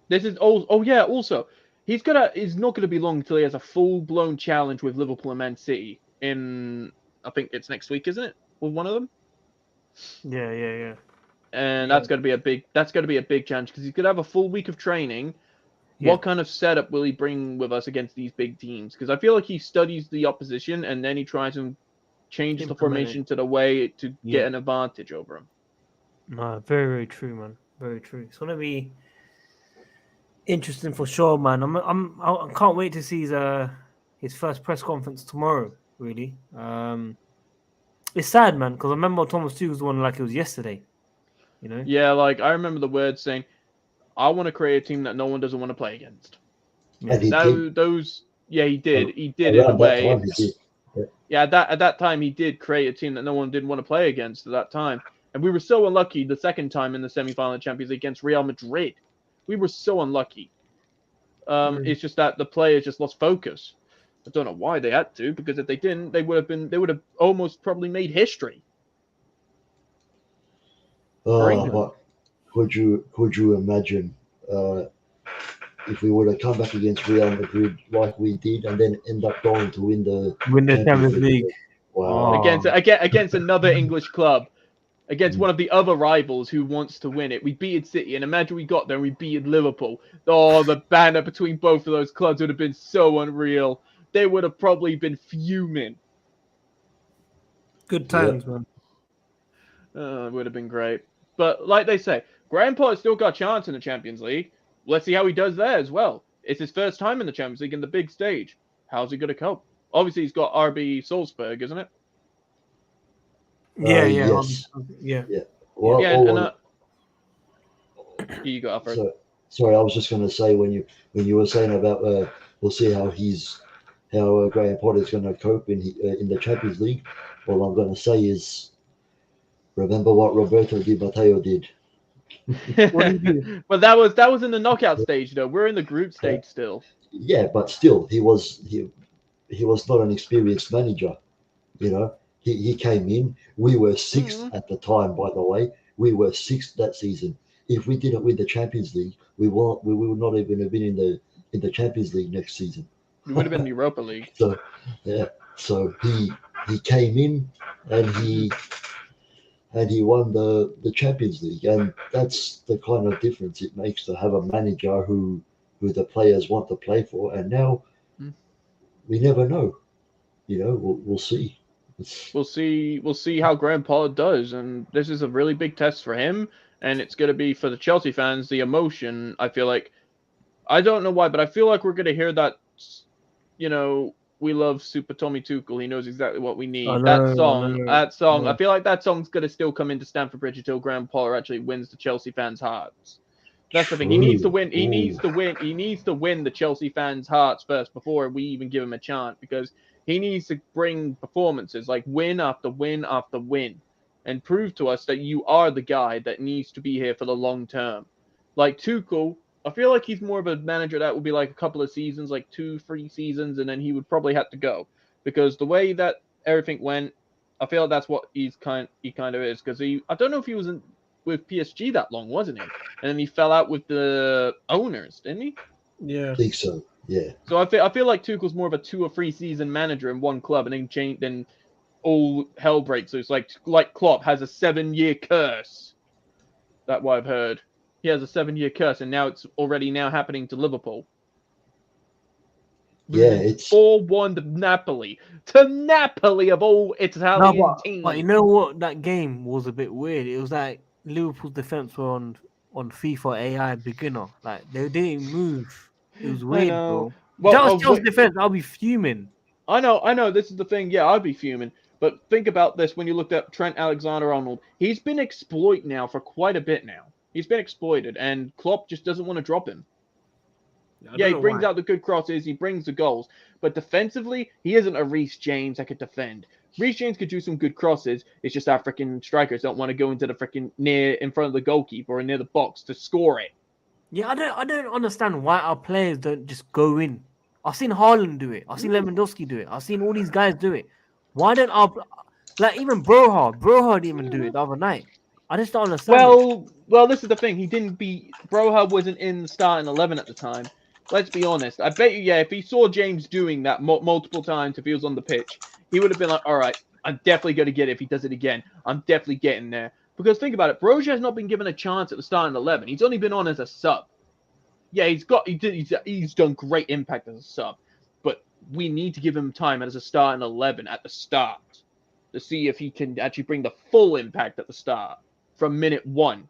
This is oh yeah. Also, it's not gonna be long until he has a full blown challenge with Liverpool and Man City in I think it's next week, isn't it? With one of them. Yeah. And Yeah. that's going to be a big challenge because he's going to have a full week of training. Yeah. What kind of setup will he bring with us against these big teams? Because I feel like he studies the opposition and then he tries and changes the Implement formation to the way to Yeah. get an advantage over him. No, very true, man. Very true. It's gonna be interesting for sure, man. I can't wait to see his first press conference tomorrow. Really, it's sad, man, because I remember Thomas Tuchel's one like it was yesterday. You know. Yeah, like I remember the words saying, "I want to create a team that no one doesn't want to play against." And he did. He did. He did in a Around that way. time, he did. Yeah, at that time he did create a team that no one didn't want to play against at that time. And we were so unlucky the second time in the semi-final of Champions League against Real Madrid. We were so unlucky. It's just that the players just lost focus. I don't know why they had to, because if they didn't, they would have almost probably made history. For England. But could you imagine if we would have come back against Real Madrid like we did, and then end up going to win the Champions League. Wow. Oh. Against another English club, against one of the other rivals who wants to win it. We beat City, and imagine we got there and we beat Liverpool. Oh, the banner between both of those clubs would have been so unreal. They would have probably been fuming. Good times, man. It would have been great. But like they say, Graham Potter's still got a chance in the Champions League. Let's see how he does there as well. It's his first time in the Champions League in the big stage. How's he going to cope? Obviously, he's got RB Salzburg, isn't it? Yeah. Yes. Yeah. Well, you got Alfred. Sorry, I was just going to say when you were saying about we'll see how Graham Potter's going to cope in the Champions League. All I'm going to say is, remember what Roberto Di Matteo did. But that was in the knockout stage, though. We're in the group stage still. Yeah, but still, he was not an experienced manager. You know, he came in. We were sixth at the time, by the way. We were sixth that season. If we didn't win the Champions League, we would not even have been in the Champions League next season. We would have been in the Europa League. So yeah, so he came in and he won the Champions League, and that's the kind of difference it makes to have a manager who the players want to play for. And now we never know. You know, we'll see. We'll see how Graham Potter does, and this is a really big test for him, and it's going to be for the Chelsea fans. The emotion, I feel like, I don't know why, but I feel like we're going to hear that. You know, we love Super Tommy Tuchel. He knows exactly what we need. That song. I feel like that song's going to still come into Stamford Bridge until Graham Potter actually wins the Chelsea fans' hearts. That's the thing. He needs to win. He needs to win. He needs to win the Chelsea fans' hearts first before we even give him a chance, because he needs to bring performances like win after win after win and prove to us that you are the guy that needs to be here for the long term. Like Tuchel, I feel like he's more of a manager that would be like a couple of seasons, like 2-3 seasons, and then he would probably have to go, because the way that everything went, I feel like that's what he kind of is. Because I don't know if he was with PSG that long, wasn't he? And then he fell out with the owners, didn't he? Yeah, I think so. Yeah. So I feel like Tuchel's more of a 2 or 3 season manager in one club, and then all hell breaks loose. Like Klopp has a 7-year curse. That's what I've heard. He has a 7-year curse, and now it's already happening to Liverpool. Yeah, losing it's 4-1 to Napoli. To Napoli of all No, Italian teams. but you know what? That game was a bit weird. It was like Liverpool's defense were on FIFA AI beginner. Like they didn't move. It was I weird, know. bro. Well, That was oh, Chelsea's wait. defense. I'll be fuming. I know. This is the thing. Yeah, I'd be fuming. But think about this when you looked at Trent Alexander-Arnold. He's been exploited now for quite a bit now. He's been exploited, and Klopp just doesn't want to drop him. I Yeah, don't he know brings why. out the good crosses, he brings the goals, but defensively, he isn't a Reece James that could defend. Reece James could do some good crosses. It's just our freaking strikers don't want to go into the freaking near in front of the goalkeeper or near the box to score it. Yeah, I don't understand why our players don't just go in. I've seen Haaland do it. I've seen Lewandowski do it. I've seen all these guys do it. Why don't our like even Broha didn't even do it the other night. I just don't understand it. Well, this is the thing. He didn't be Broha wasn't in the starting 11 at the time. Let's be honest. I bet you, yeah, if he saw James doing that multiple times, if he was on the pitch, he would have been like, all right, I'm definitely going to get it if he does it again. I'm definitely getting there. Because think about it, Broja has not been given a chance at the starting 11. He's only been on as a sub. Yeah, he's done great impact as a sub, but we need to give him time as a starting 11 at the start to see if he can actually bring the full impact at the start from minute 1.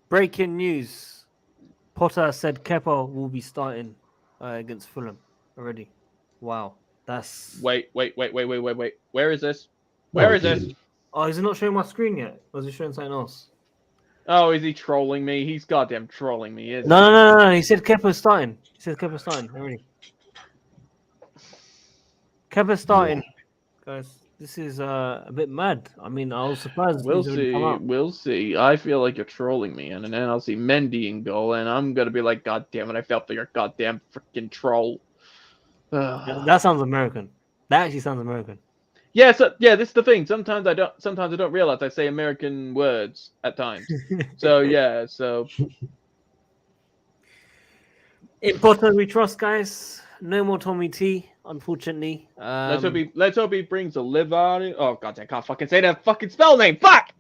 Breaking news: Potter said Kepa will be starting against Fulham already. Wow, that's. Wait. Where is this? no, Where is this? Oh, is it not showing my screen yet? Or is it showing something else? Oh, is he trolling me? He's goddamn trolling me, isn't No, he? no, no, no, no. He said Kepa's starting. He said Kepa's starting already. Kepa's starting, guys. This is a bit mad. I mean, I was surprised We'll he's already come see. out. We'll see. I feel like you're trolling me, and then I'll see Mendy in goal, and I'm gonna be like, God damn it! I fell for your goddamn freaking troll. That sounds American. That actually sounds American. Yeah, so yeah, this is the thing. Sometimes I don't realize I say American words at times. So yeah, so In Potter we trust, guys. No more Tommy T, unfortunately. let's hope he brings a live out. Oh god, I can't fucking say that fucking spell name. Fuck.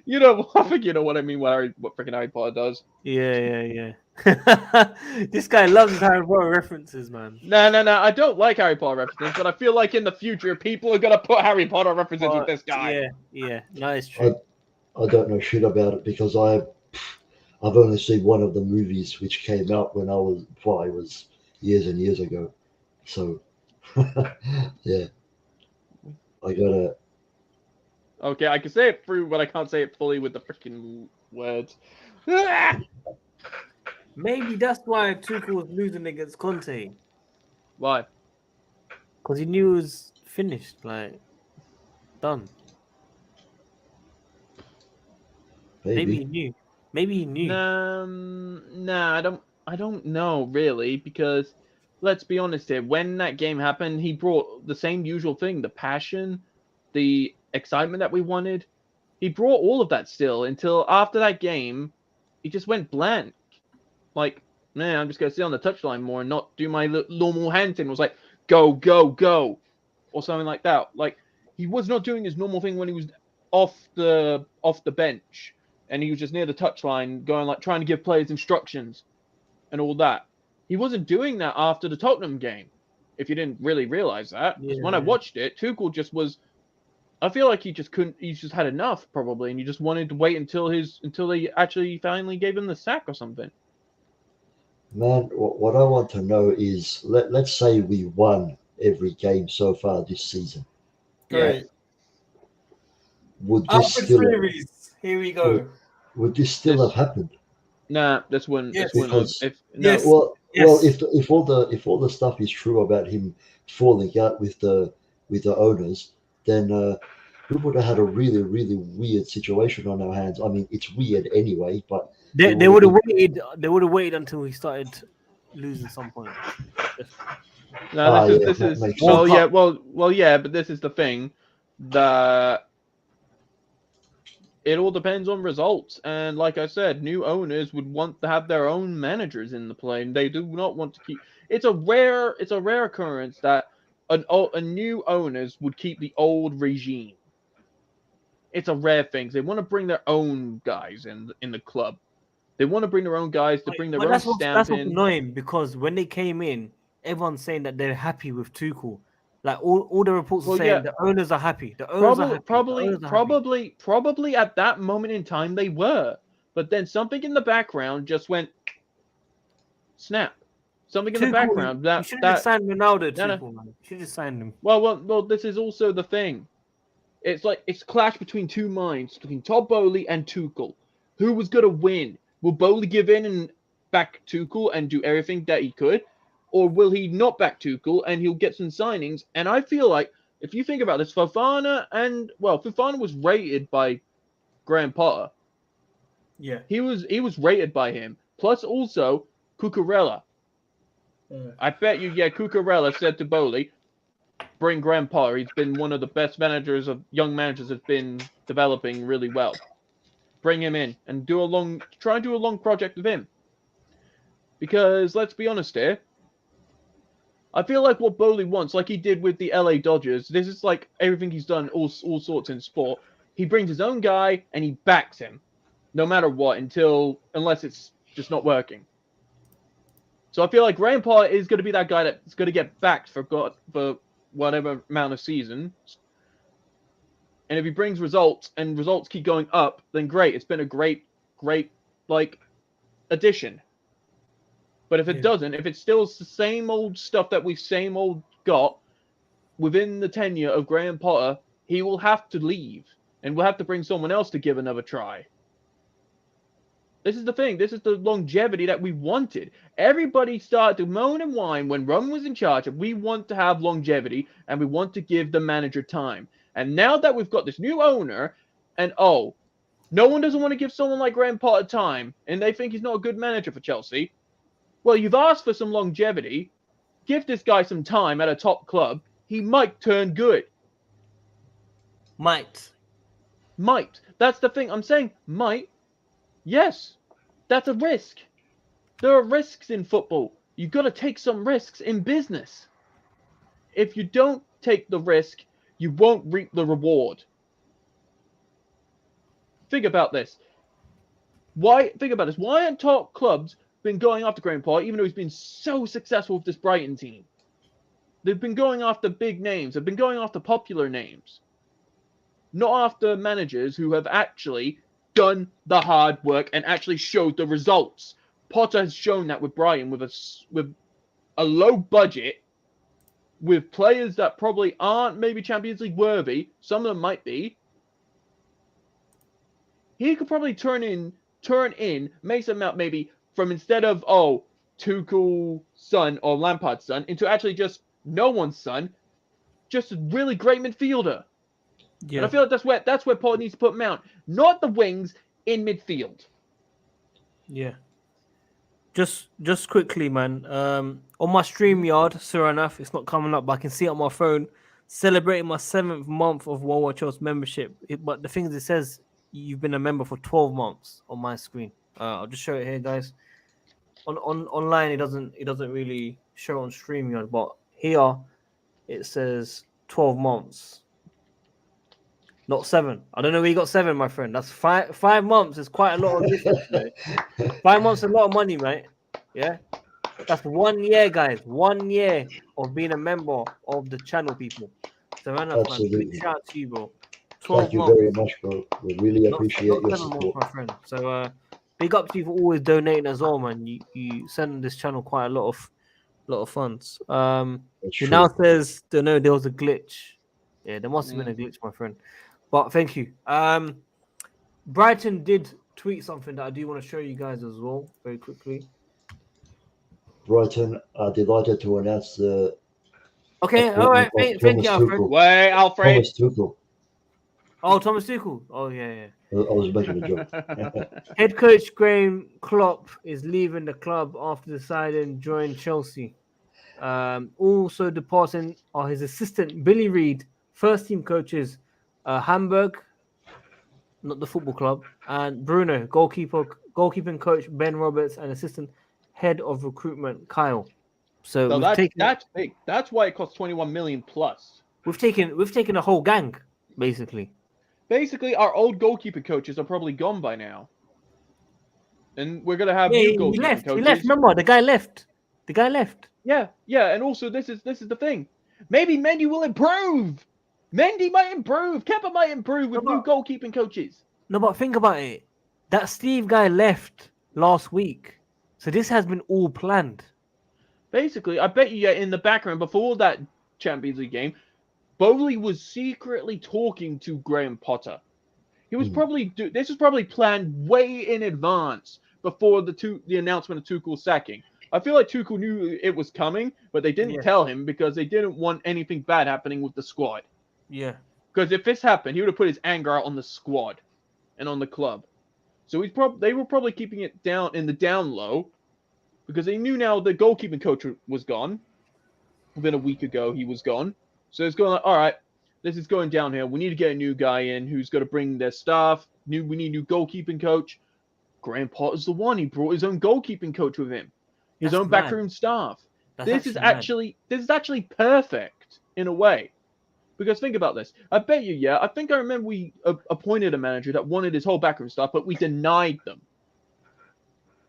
You know, I think you know what I mean. What freaking Harry Potter does. Yeah. This guy loves his Harry Potter references, man. No. I don't like Harry Potter references, but I feel like in the future people are gonna put Harry Potter references with this guy. Yeah. No, it's true. I don't know shit about it because I've only seen one of the movies which came out when I was years and years ago. So yeah, I gotta. Okay, I can say it through, but I can't say it fully with the freaking words. Maybe that's why Tuchel was losing against Conte. Why? Because he knew it was finished, like done. Maybe he knew. Maybe he knew. Nah, I don't know really, because let's be honest here. When that game happened, he brought the same usual thing, the passion, the excitement that we wanted. He brought all of that still until after that game, he just went blank. Like, man, I'm just gonna sit on the touchline more and not do my normal hand thing. It was like, go, or something like that. Like, he was not doing his normal thing when he was off the bench and he was just near the touchline, going like trying to give players instructions and all that. He wasn't doing that after the Tottenham game. If you didn't really realize that, because when I watched it, Tuchel just was. I feel like he just couldn't. He just had enough probably, and he just wanted to wait until they actually finally gave him the sack or something. Man, what I want to know is let's say we won every game so far this season. Great. Would Alpha this still series. Here we go. would this still have happened? Nah, this wouldn't. Yes. This wouldn't. Because No. Yes. well, Yes. if all the stuff is true about him falling out with the owners, then we would have had a really weird situation on our hands. I mean, it's weird anyway, but They would have waited. They would have waited until he started losing some point. No, this that is makes well, sense. yeah, well, yeah, but this is the thing that it all depends on results, and like I said, new owners would want to have their own managers in the play, and they do not want to keep. It's a rare occurrence that a new owners would keep the old regime. It's a rare thing. They want to bring their own guys in the club. They want to bring their own guys to bring their But own that's stamp what's in. annoying, because when they came in, everyone's saying that they're happy with Tuchel. Like all the reports are Well, saying yeah. the owners are happy. The owners are happy. The owners are happy. Probably at that moment in time they were, but then something in the background just went snap. Something in the Tuchel, background you should have just signed Ronaldo. no, no. Tuchel, man. You should have just signed him. Well. This is also the thing. It's like it's clash between two minds, between Todd Bowley and Tuchel. Who was gonna win? Will Bowley give in and back Tuchel and do everything that he could, or will he not back Tuchel and he'll get some signings? And I feel like if you think about this, Fofana was rated by Graham Potter. Yeah. He was rated by him. Plus also Cucurella. I bet you, Cucurella said to Bowley, bring Graham Potter. He's been one of the best young managers that's been developing really well. Bring him in and try and do a long project with him. Because let's be honest here, I feel like what Bowley wants, like he did with the LA Dodgers, this is like everything he's done, all sorts in sport. He brings his own guy and he backs him, no matter what, unless it's just not working. So I feel like Graham Potter is going to be that guy that's going to get backed for whatever amount of seasons. And if he brings results and results keep going up, then great. It's been a great addition. But if it doesn't, if it's still the same old stuff that we've got within the tenure of Graham Potter, he will have to leave. And we'll have to bring someone else to give another try. This is the thing. This is the longevity that we wanted. Everybody started to moan and whine when Rum was in charge. We want to have longevity and we want to give the manager time. And now that we've got this new owner, and no one doesn't want to give someone like Graham Potter time, and they think he's not a good manager for Chelsea. Well, you've asked for some longevity. Give this guy some time at a top club. He might turn good. Might. That's the thing. I'm saying might. Yes, that's a risk. There are risks in football. You've got to take some risks in business. If you don't take the risk, you won't reap the reward. Think about this. Why aren't top clubs been going after Graham Potter, even though he's been so successful with this Brighton team? They've been going after big names. They've been going after popular names. Not after managers who have actually done the hard work and actually showed the results. Potter has shown that with Brighton, with a low budget, with players that probably aren't maybe Champions League worthy. Some of them might be. He could probably turn in Mason Mount maybe from instead of Tuchel's son or Lampard's son into actually just no one's son, just a really great midfielder. Yeah. And I feel like that's where Potter needs to put Mount, not the wings, in midfield. Yeah. Just quickly, man. On my StreamYard, sure enough, it's not coming up, but I can see it on my phone. Celebrating my 7th month of WorldWideChels membership. But the thing is, it says you've been a member for 12 months on my screen. I'll just show it here, guys. Online, it doesn't really show on StreamYard, but here it says 12 months. Not 7. I don't know where you got 7, my friend. That's 5 months. Is quite a lot of difference. 5 months is a lot of money, mate. Yeah, that's 1 year, guys. 1 year of being a member of the channel, people. So, absolutely. Big shout out to you, bro. Thank you very much, bro. We really appreciate your support, months, my friend. So, big up to you for always donating as well, man. You send this channel quite a lot of funds. He now says, don't know, there was a glitch. Yeah, there must have been a glitch, my friend. But thank you. Brighton did tweet something that I do want to show you guys as well, very quickly. Brighton are delighted to announce the. Okay, all right. Thank you, Alfred. Wait, Alfred. Thomas Tuchel. Oh, Thomas Tuchel. Oh, yeah. I was making a joke. Head coach Graham Klopp is leaving the club after deciding to join Chelsea. Also departing are his assistant Billy Reid, first team coaches Hamburg, not the football club, and Bruno, goalkeeping coach Ben Roberts, and assistant head of recruitment Kyle. So that's big. That's why it costs 21 million plus. We've taken a whole gang, basically. Basically, our old goalkeeper coaches are probably gone by now. and we're gonna have Yeah, new he goalkeeping left. coaches. He left. Remember, the guy left. The guy left. Yeah, and also this is the thing. Maybe Mendy will improve. Mendy might improve. Kepa might improve with new goalkeeping coaches. No, but think about it. That Steve guy left last week, so this has been all planned. Basically, I bet you in the background before that Champions League game, Bowley was secretly talking to Graham Potter. He was probably this was probably planned way in advance before the announcement of Tuchel sacking. I feel like Tuchel knew it was coming, but they didn't tell him because they didn't want anything bad happening with the squad. Yeah. Because if this happened, he would have put his anger out on the squad and on the club. So they were probably keeping it down in the down low because they knew now the goalkeeping coach was gone. Within a week ago, he was gone. So it's going like, all right, this is going downhill. We need to get a new guy in who's going to bring their staff. We need a new goalkeeping coach. Graham Potter's the one. He brought his own goalkeeping coach with him. His own backroom staff. This is actually perfect in a way. Because think about this. I bet you, I think I remember we appointed a manager that wanted his whole backroom staff, but we denied them.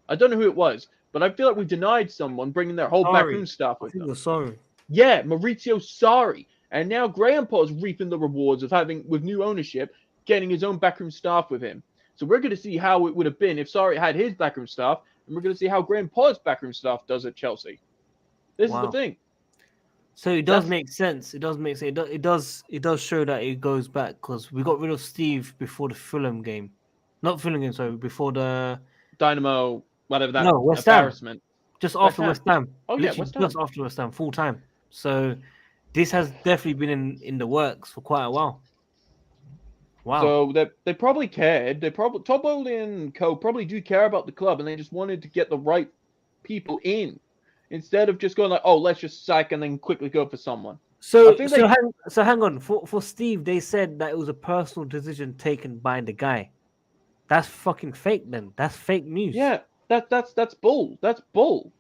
I don't know who it was, but I feel like we denied someone bringing their whole backroom staff with them. Sorry. Yeah, Maurizio Sarri. And now Graham Potter's reaping the rewards of with new ownership, getting his own backroom staff with him. So we're going to see how it would have been if Sarri had his backroom staff, and we're going to see how Graham Potter's backroom staff does at Chelsea. This is the thing. So it does make sense. It does make sense. It does show that it goes back because we got rid of Steve before the Fulham game. Not Fulham game, sorry, before the Dynamo, whatever that West Ham. embarrassment. Just after West Ham. Oh yeah, West Ham. Just after West Ham, full time. So this has definitely been in the works for quite a while. Wow. So they probably cared. Todd Bowley and co probably do care about the club, and they just wanted to get the right people in instead of just going like, oh, let's just sack and then quickly go for someone. So hang on. For Steve, they said that it was a personal decision taken by the guy. That's fucking fake. Then that's fake news. Yeah, that's bull. That's bull.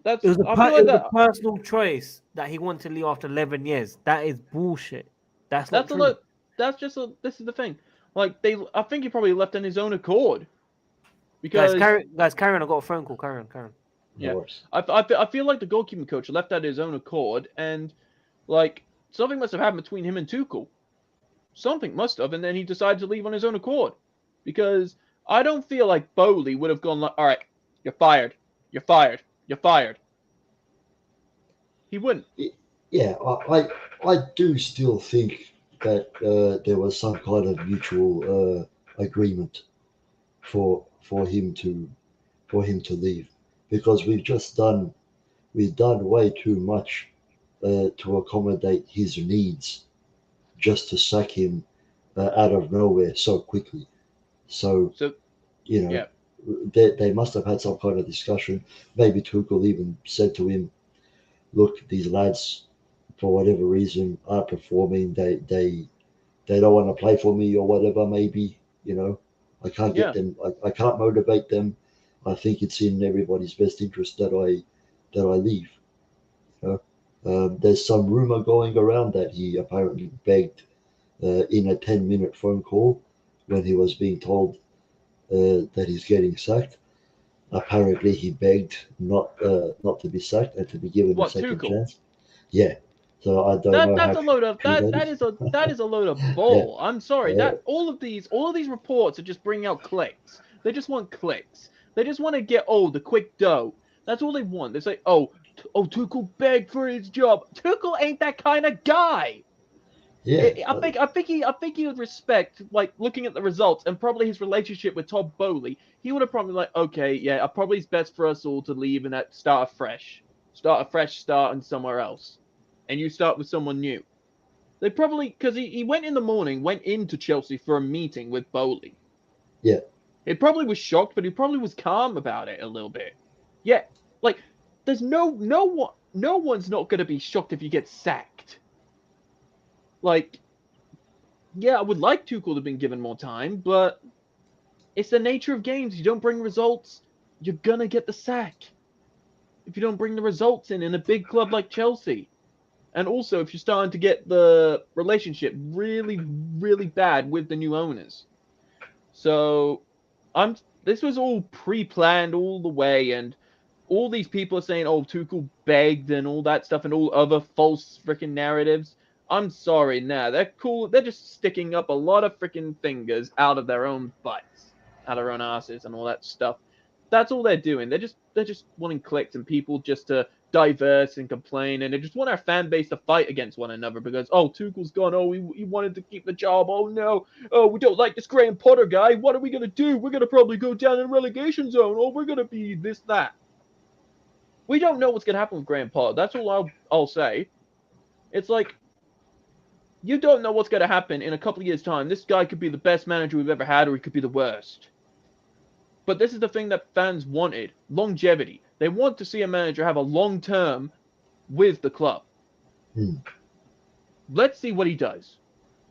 It was a personal choice that he wanted to leave after 11 years. That is bullshit. That's not true. This is the thing. Like I think he probably left on his own accord. Because guys, Karen, I got a phone call. Karen. Yeah, I feel like the goalkeeping coach left at his own accord, and like something must have happened between him and Tuchel. Something must have, and then he decided to leave on his own accord. Because I don't feel like Bowley would have gone like, all right, you're fired. He wouldn't. Yeah, I do still think that there was some kind of mutual agreement for him to leave, because we've done way too much to accommodate his needs just to sack him out of nowhere so quickly. So they must have had some kind of discussion. Maybe Tuchel even said to him, look, these lads, for whatever reason, aren't performing. They don't want to play for me or whatever. Maybe, I can't get them. I can't motivate them. I think it's in everybody's best interest that I leave. There's some rumor going around that he apparently begged in a 10-minute phone call when he was being told that he's getting sacked. Apparently, he begged not to be sacked and to be given a second chance. Yeah. So I don't know. That's a load of that is a load of bull. Yeah. I'm sorry. That all of these reports are just bringing out clicks. They just want clicks. They just want to get the quick dough. That's all they want. They say, Tuchel begged for his job. Tuchel ain't that kind of guy. Yeah, I think he would respect, like, looking at the results and probably his relationship with Todd Bowley. He would have probably like, okay, yeah, probably it's best for us all to leave and start a fresh start and somewhere else, and you start with someone new. They probably, because he went into Chelsea for a meeting with Bowley. Yeah, he probably was shocked, but he probably was calm about it a little bit. Yeah, like there's no one's not going to be shocked if you get sacked. Like, yeah, I would like Tuchel to have been given more time, but it's the nature of games. You don't bring results, you're going to get the sack. If you don't bring the results in a big club like Chelsea. And also, if you're starting to get the relationship really, really bad with the new owners. So, This was all pre-planned all the way, and all these people are saying, "Oh, Tuchel begged" and all that stuff, and all other false freaking narratives. I'm sorry, nah, they're cool. They're just sticking up a lot of freaking fingers out of their own butts, out of their own asses, and all that stuff. That's all they're doing. They're just wanting clicks and people just to diverse and complain, and they just want our fan base to fight against one another because Tuchel's gone. He wanted to keep the job. Oh no. Oh, we don't like this Graham Potter guy. What are we gonna do? We're gonna probably go down in the relegation zone. Oh, we're gonna be this that. We don't know what's gonna happen with Graham Potter. That's all I'll say. It's like you don't know what's gonna happen in a couple of years' time. This guy could be the best manager we've ever had, or he could be the worst. But this is the thing that fans wanted: longevity. They want to see a manager have a long term with the club. Let's see what he does.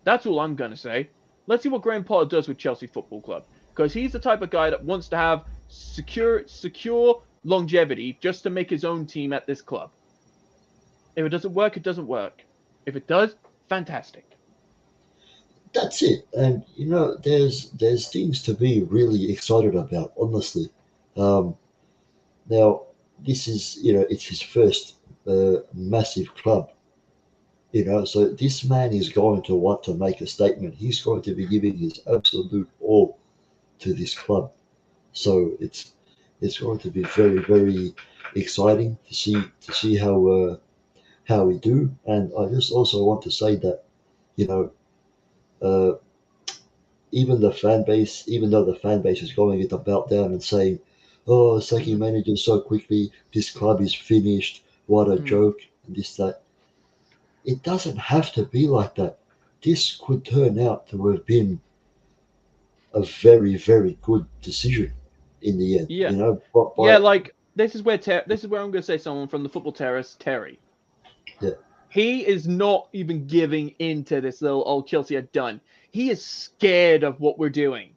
That's all I'm going to say. Let's see what Graham Potter does with Chelsea Football Club. Because he's the type of guy that wants to have secure longevity just to make his own team at this club. If it doesn't work, it doesn't work. If it does, fantastic. That's it. And there's things to be really excited about, honestly. Now, this is it's his first massive club. So this man is going to want to make a statement. He's going to be giving his absolute all to this club. So it's going to be very, very exciting to see how we do. And I just also want to say that uh, even though the fan base is going into meltdown and saying, "Oh, sacking managers so quickly, this club is finished. What a joke!" and this that. It doesn't have to be like that. This could turn out to have been a very, very good decision in the end. Yeah. Yeah, like this is where I'm going to say someone from the football terrace, Terry. Yeah. He is not even giving into this little old Chelsea had done. He is scared of what we're doing.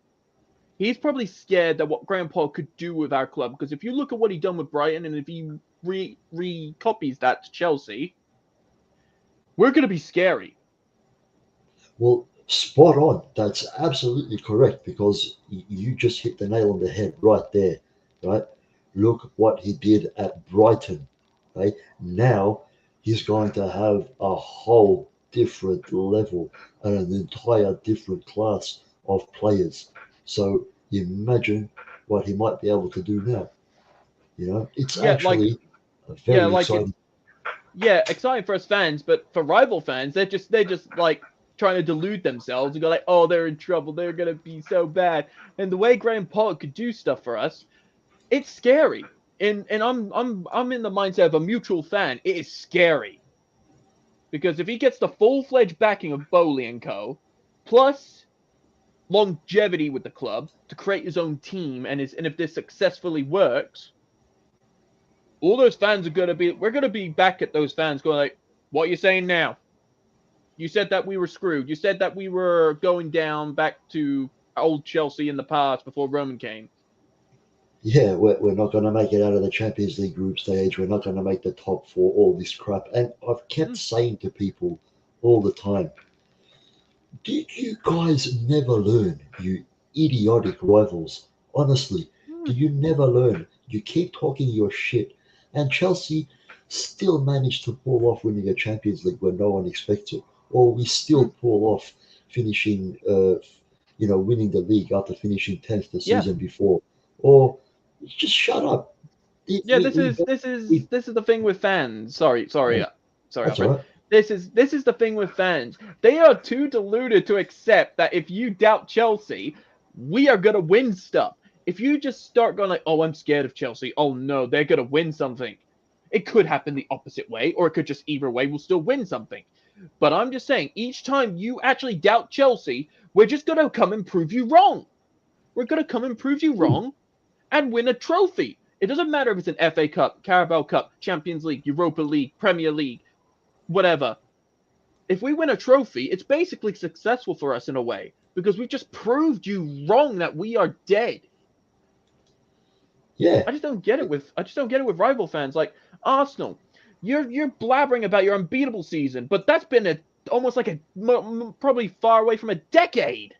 He's probably scared that what Graham Potter could do with our club. Because if you look at what he done with Brighton, and if he recopies that to Chelsea, we're going to be scary. Well, spot on. That's absolutely correct, because you just hit the nail on the head right there, right? Look what he did at Brighton, right? Now he's going to have a whole different level and an entire different class of players. So imagine what he might be able to do now. It's actually very exciting. Exciting for us fans, but for rival fans, they're just like trying to delude themselves and go like, "Oh, they're in trouble. They're gonna be so bad." And the way Graham Potter could do stuff for us, it's scary. And I'm in the mindset of a mutual fan. It is scary because if he gets the full-fledged backing of Bowley and Co, plus longevity with the club to create his own team, and if this successfully works, all those fans we're going to be back at those fans going like, "What are you saying now? You said that we were screwed. You said that we were going down back to old Chelsea in the past before Roman came." Yeah, we're not going to make it out of the Champions League group stage. We're not going to make the top four, all this crap. And I've kept saying to people all the time, did you guys never learn, you idiotic rivals? Honestly, do you never learn? You keep talking your shit. And Chelsea still managed to pull off winning a Champions League when no one expects it. Or we still pull off finishing, winning the league after finishing 10th the season before. Or just shut up. This is the thing with fans. Sorry. That's all right. This is the thing with fans. They are too deluded to accept that if you doubt Chelsea, we are gonna win stuff. If you just start going like, "Oh, I'm scared of Chelsea. Oh no, they're gonna win something," it could happen the opposite way, or it could just either way we'll still win something. But I'm just saying, each time you actually doubt Chelsea, we're just gonna come and prove you wrong. We're gonna come and prove you wrong and win a trophy. It doesn't matter if it's an FA Cup, Carabao Cup, Champions League, Europa League, Premier League, whatever. If we win a trophy, it's basically successful for us in a way, because we just proved you wrong that we are dead. Yeah. I just don't get it with rival fans like Arsenal. You're blabbering about your unbeatable season, but that's been almost like probably far away from a decade.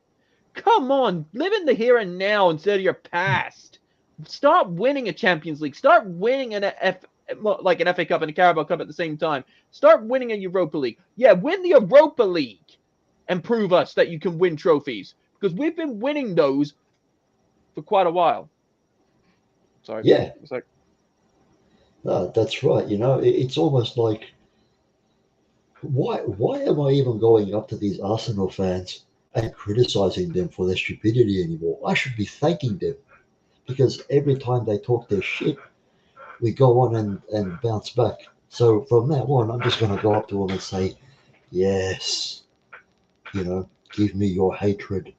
Come on, live in the here and now instead of your past. Start winning a Champions League. Start winning an FA Cup and a Carabao Cup at the same time. Start winning a Europa League. Yeah, win the Europa League and prove us that you can win trophies, because we've been winning those for quite a while. Sorry. Yeah. It's like, No, that's right. It's almost like, why am I even going up to these Arsenal fans and criticizing them for their stupidity anymore? I should be thanking them, because every time they talk their shit, we go on and bounce back. So from now on, I'm just going to go up to them and say, yes, give me your hatred.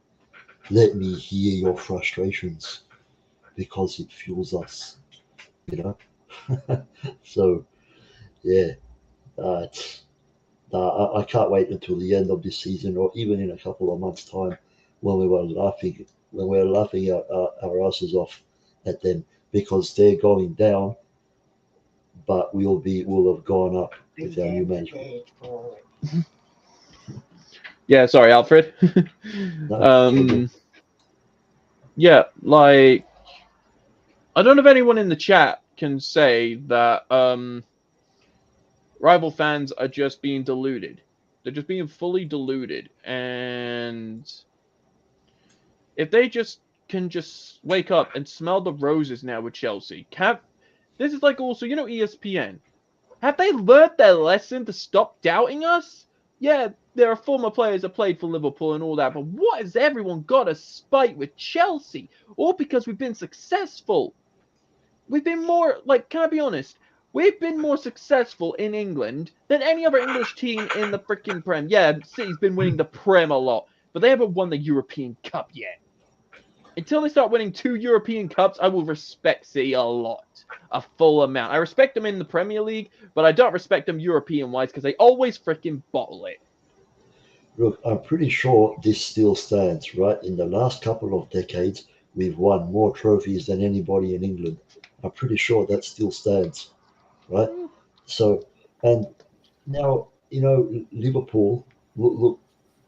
Let me hear your frustrations, because it fuels us, you know? So, yeah, it's, I can't wait until the end of this season, or even in a couple of months' time, when we're laughing our asses off at them, because they're going down, but we'll have gone up with our new management. yeah, sorry, Alfred. No, yeah, like, I don't know if anyone in the chat can say that rival fans are just being deluded. They're just being fully deluded. And if they can wake up and smell the roses now with Chelsea. This is like also, ESPN. Have they learned their lesson to stop doubting us? Yeah, there are former players that played for Liverpool and all that, but what has everyone got a spite with Chelsea? All because we've been successful. We've been more, can I be honest? We've been more successful in England than any other English team in the freaking Prem. Yeah, City's been winning the Prem a lot, but they haven't won the European Cup yet. Until they start winning 2 European Cups, I will respect City a lot. A full amount. I respect them in the Premier League, but I don't respect them European-wise because they always freaking bottle it. Look, I'm pretty sure this still stands, right? In the last couple of decades, we've won more trophies than anybody in England. I'm pretty sure that still stands, right? So, and now, Liverpool, look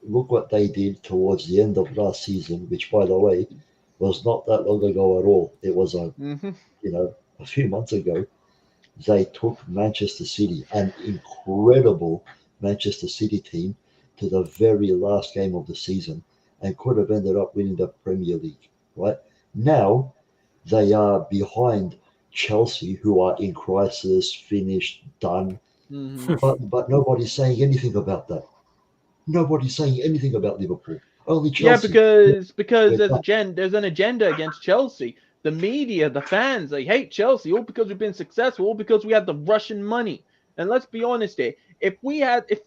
what they did towards the end of last season, which, by the way, was not that long ago at all. It was a few months ago. They took Manchester City, an incredible Manchester City team, to the very last game of the season, and could have ended up winning the Premier League. Right now, they are behind Chelsea, who are in crisis, finished, done. But nobody's saying anything about that. Nobody's saying anything about Liverpool. Only Chelsea. Yeah, because there's an agenda against Chelsea. The media, the fans, they hate Chelsea all because we've been successful, all because we had the Russian money. And let's be honest here, if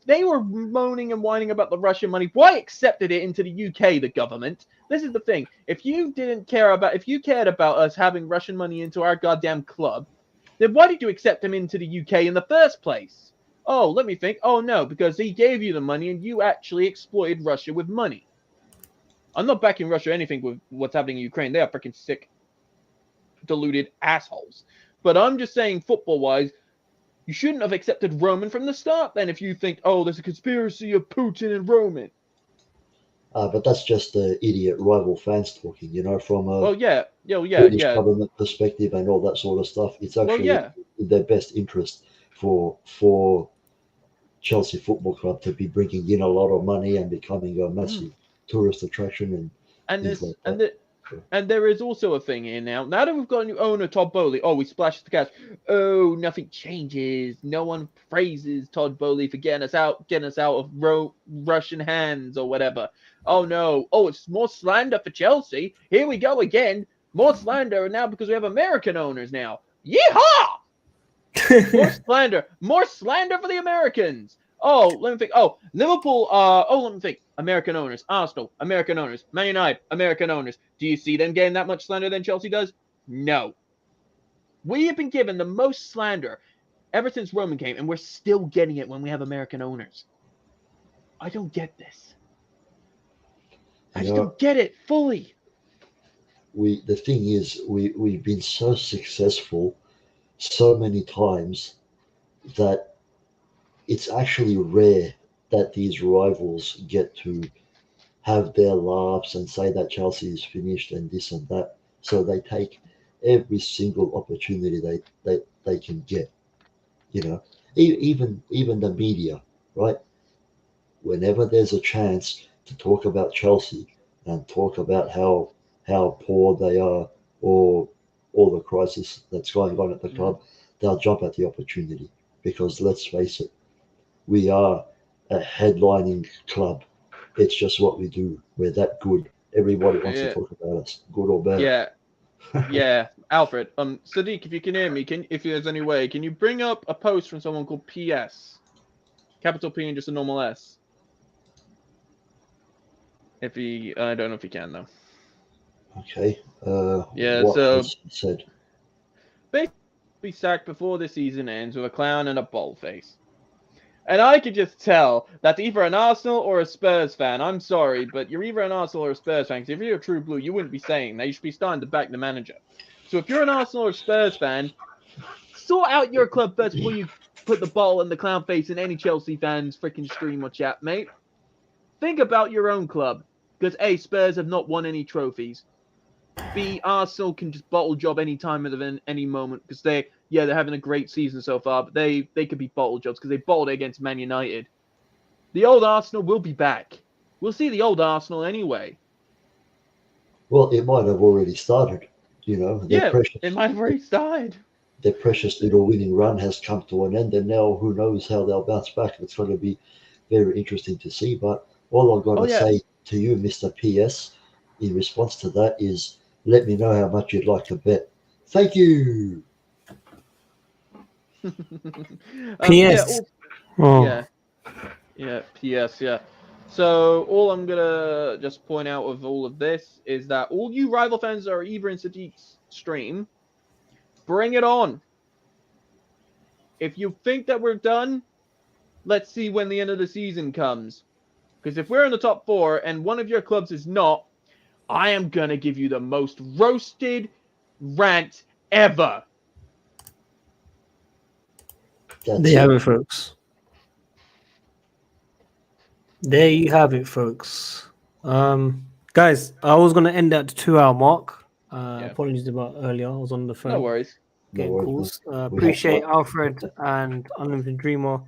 they were moaning and whining about the Russian money, why accepted it into the UK, the government? This is the thing. If you cared about us having Russian money into our goddamn club, then why did you accept them into the UK in the first place? Oh, let me think. Oh, no, because he gave you the money and you actually exploited Russia with money. I'm not backing Russia or anything with what's happening in Ukraine. They are freaking sick, deluded assholes. But I'm just saying, football-wise, you shouldn't have accepted Roman from the start then if you think, oh, there's a conspiracy of Putin and Roman. But that's just the idiot rival fans talking, from a British government perspective and all that sort of stuff. It's actually in their best interest for Chelsea Football Club to be bringing in a lot of money and becoming a massive tourist attraction and there is also a thing here now. Now that we've got a new owner, Todd Bowley, we splashed the cash. Oh, nothing changes. No one praises Todd Bowley for getting us out of Russian hands or whatever. Oh no. Oh, it's more slander for Chelsea. Here we go again. More slander now because we have American owners now. Yeehaw! More slander for the Americans. Oh, let me think. Oh, Liverpool. Let me think. American owners. Arsenal. American owners. Man United. American owners. Do you see them getting that much slander than Chelsea does? No. We have been given the most slander ever since Roman came, and we're still getting it when we have American owners. I don't get this. I just don't get it fully. The thing is, we've been so successful so many times that it's actually rare that these rivals get to have their laughs and say that Chelsea is finished and this and that. So they take every single opportunity they can get. Even the media, right? Whenever there's a chance to talk about Chelsea and talk about how poor they are or all the crisis that's going on at the club, they'll jump at the opportunity because let's face it, we are a headlining club. It's just what we do. We're that good. Everybody wants to talk about us, good or bad. Yeah, Alfred. Sadiq, if you can hear me, if there's any way, can you bring up a post from someone called PS, capital P and just a normal S? I don't know if he can though. Okay. Yeah, What so has he said? basically, be sacked before the season ends with a clown and a bald face. And I could just tell that's either an Arsenal or a Spurs fan. I'm sorry, but you're either an Arsenal or a Spurs fan. Because if you're a true blue, you wouldn't be saying that. You should be starting to back the manager. So if you're an Arsenal or Spurs fan, sort out your club first before you put the ball and the clown face in any Chelsea fans' freaking stream or chat, mate. Think about your own club. Because A, Spurs have not won any trophies. B, Arsenal can just bottle job any time of any moment because they're having a great season so far, but they could be bottle jobs because they bottled it against Man United. The old Arsenal will be back. We'll see the old Arsenal anyway. Well, it might have already started. It might have already started. Their precious little winning run has come to an end, and now who knows how they'll bounce back. It's going to be very interesting to see. But all I've got to say to you, Mr. PS, in response to that is let me know how much you'd like to bet. Thank you. PS. PS, yeah. So all I'm gonna just point out of all of this is that all you rival fans that are either in Sadiq's stream, bring it on. If you think that we're done, let's see when the end of the season comes. Because if we're in the top 4 and one of your clubs is not, I am gonna give you the most roasted rant ever. There you have it, folks. There you have it, folks. Guys, I was gonna end at the 2-hour mark. Apologies about earlier. I was on the phone. No worries. Getting calls. Appreciate Alfred and Unlimited Dreamer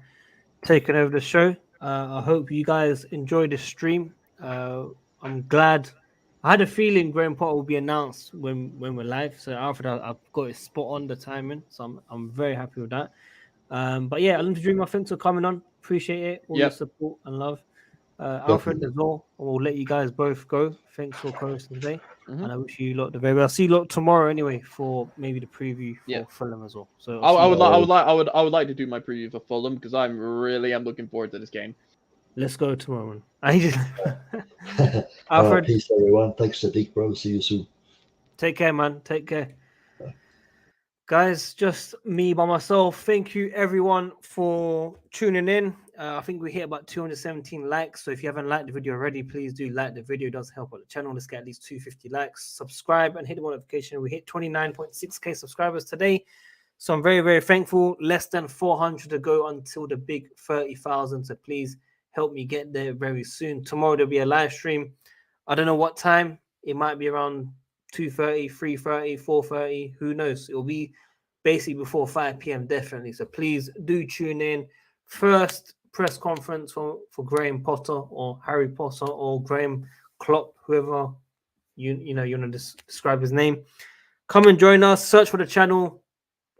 taking over the show. I hope you guys enjoyed the stream. I'm glad. I had a feeling Graham Potter will be announced when we're live. So Alfred, I've got it spot on the timing. So I'm very happy with that. But yeah, Unlimited Dreamer, thanks for coming on. Appreciate it. All your support and love. Alfred as well. We'll let you guys both go. Thanks for co-hosting today. And I wish you lot the very best. I'll see you lot tomorrow anyway for maybe the preview for Fulham as well. So I would like to do my preview for Fulham because I'm looking forward to this game. Let's go tomorrow. Alfred, peace everyone. Thanks Sadiq, bro. See you soon. Take care, man. Take care. Guys, just me by myself. Thank you everyone for tuning in. I think we hit about 217 likes. So if you haven't liked the video already, please do like the video. It does help out the channel. Let's get at least 250 likes. Subscribe and hit the notification. We hit 29.6k subscribers today. So I'm very, very thankful. Less than 400 to go until the big 30,000. So please help me get there very soon. Tomorrow there'll be a live stream. I don't know what time. It might be around 2:30, 3:30, 4:30. Who knows? It'll be basically before 5 p.m. definitely. So please do tune in. First press conference for Graham Potter or Harry Potter or Graham Klopp, whoever you want to describe his name. Come and join us. Search for the channel.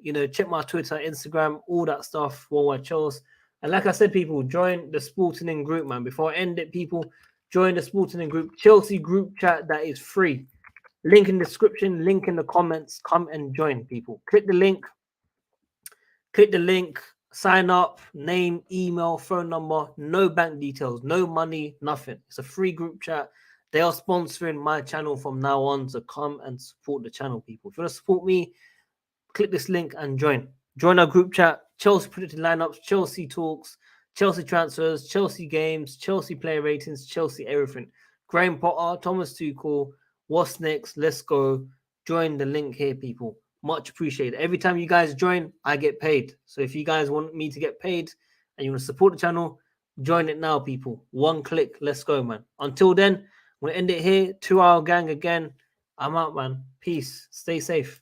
Check my Twitter, Instagram, all that stuff. WorldWideChels. And like I said, people, join the Sporting group, man. Before I end it, people, join the Sporting group, Chelsea group chat that is free. Link in the description, link in the comments. Come and join, people. Click the link, sign up, name, email, phone number, no bank details, no money, nothing. It's a free group chat. They are sponsoring my channel from now on, so come and support the channel, people. If you want to support me, click this link and join. Join our group chat. Chelsea predicted lineups, Chelsea talks, Chelsea transfers, Chelsea games, Chelsea player ratings, Chelsea everything. Graham Potter, Thomas Tuchel. What's next? Let's go. Join the link here, people. Much appreciated. Every time you guys join, I get paid. So if you guys want me to get paid and you want to support the channel, Join it now, people. One click. Let's go, man. Until then, we'll end it here. 2 Hour Gang again. I'm out, man. Peace. Stay safe.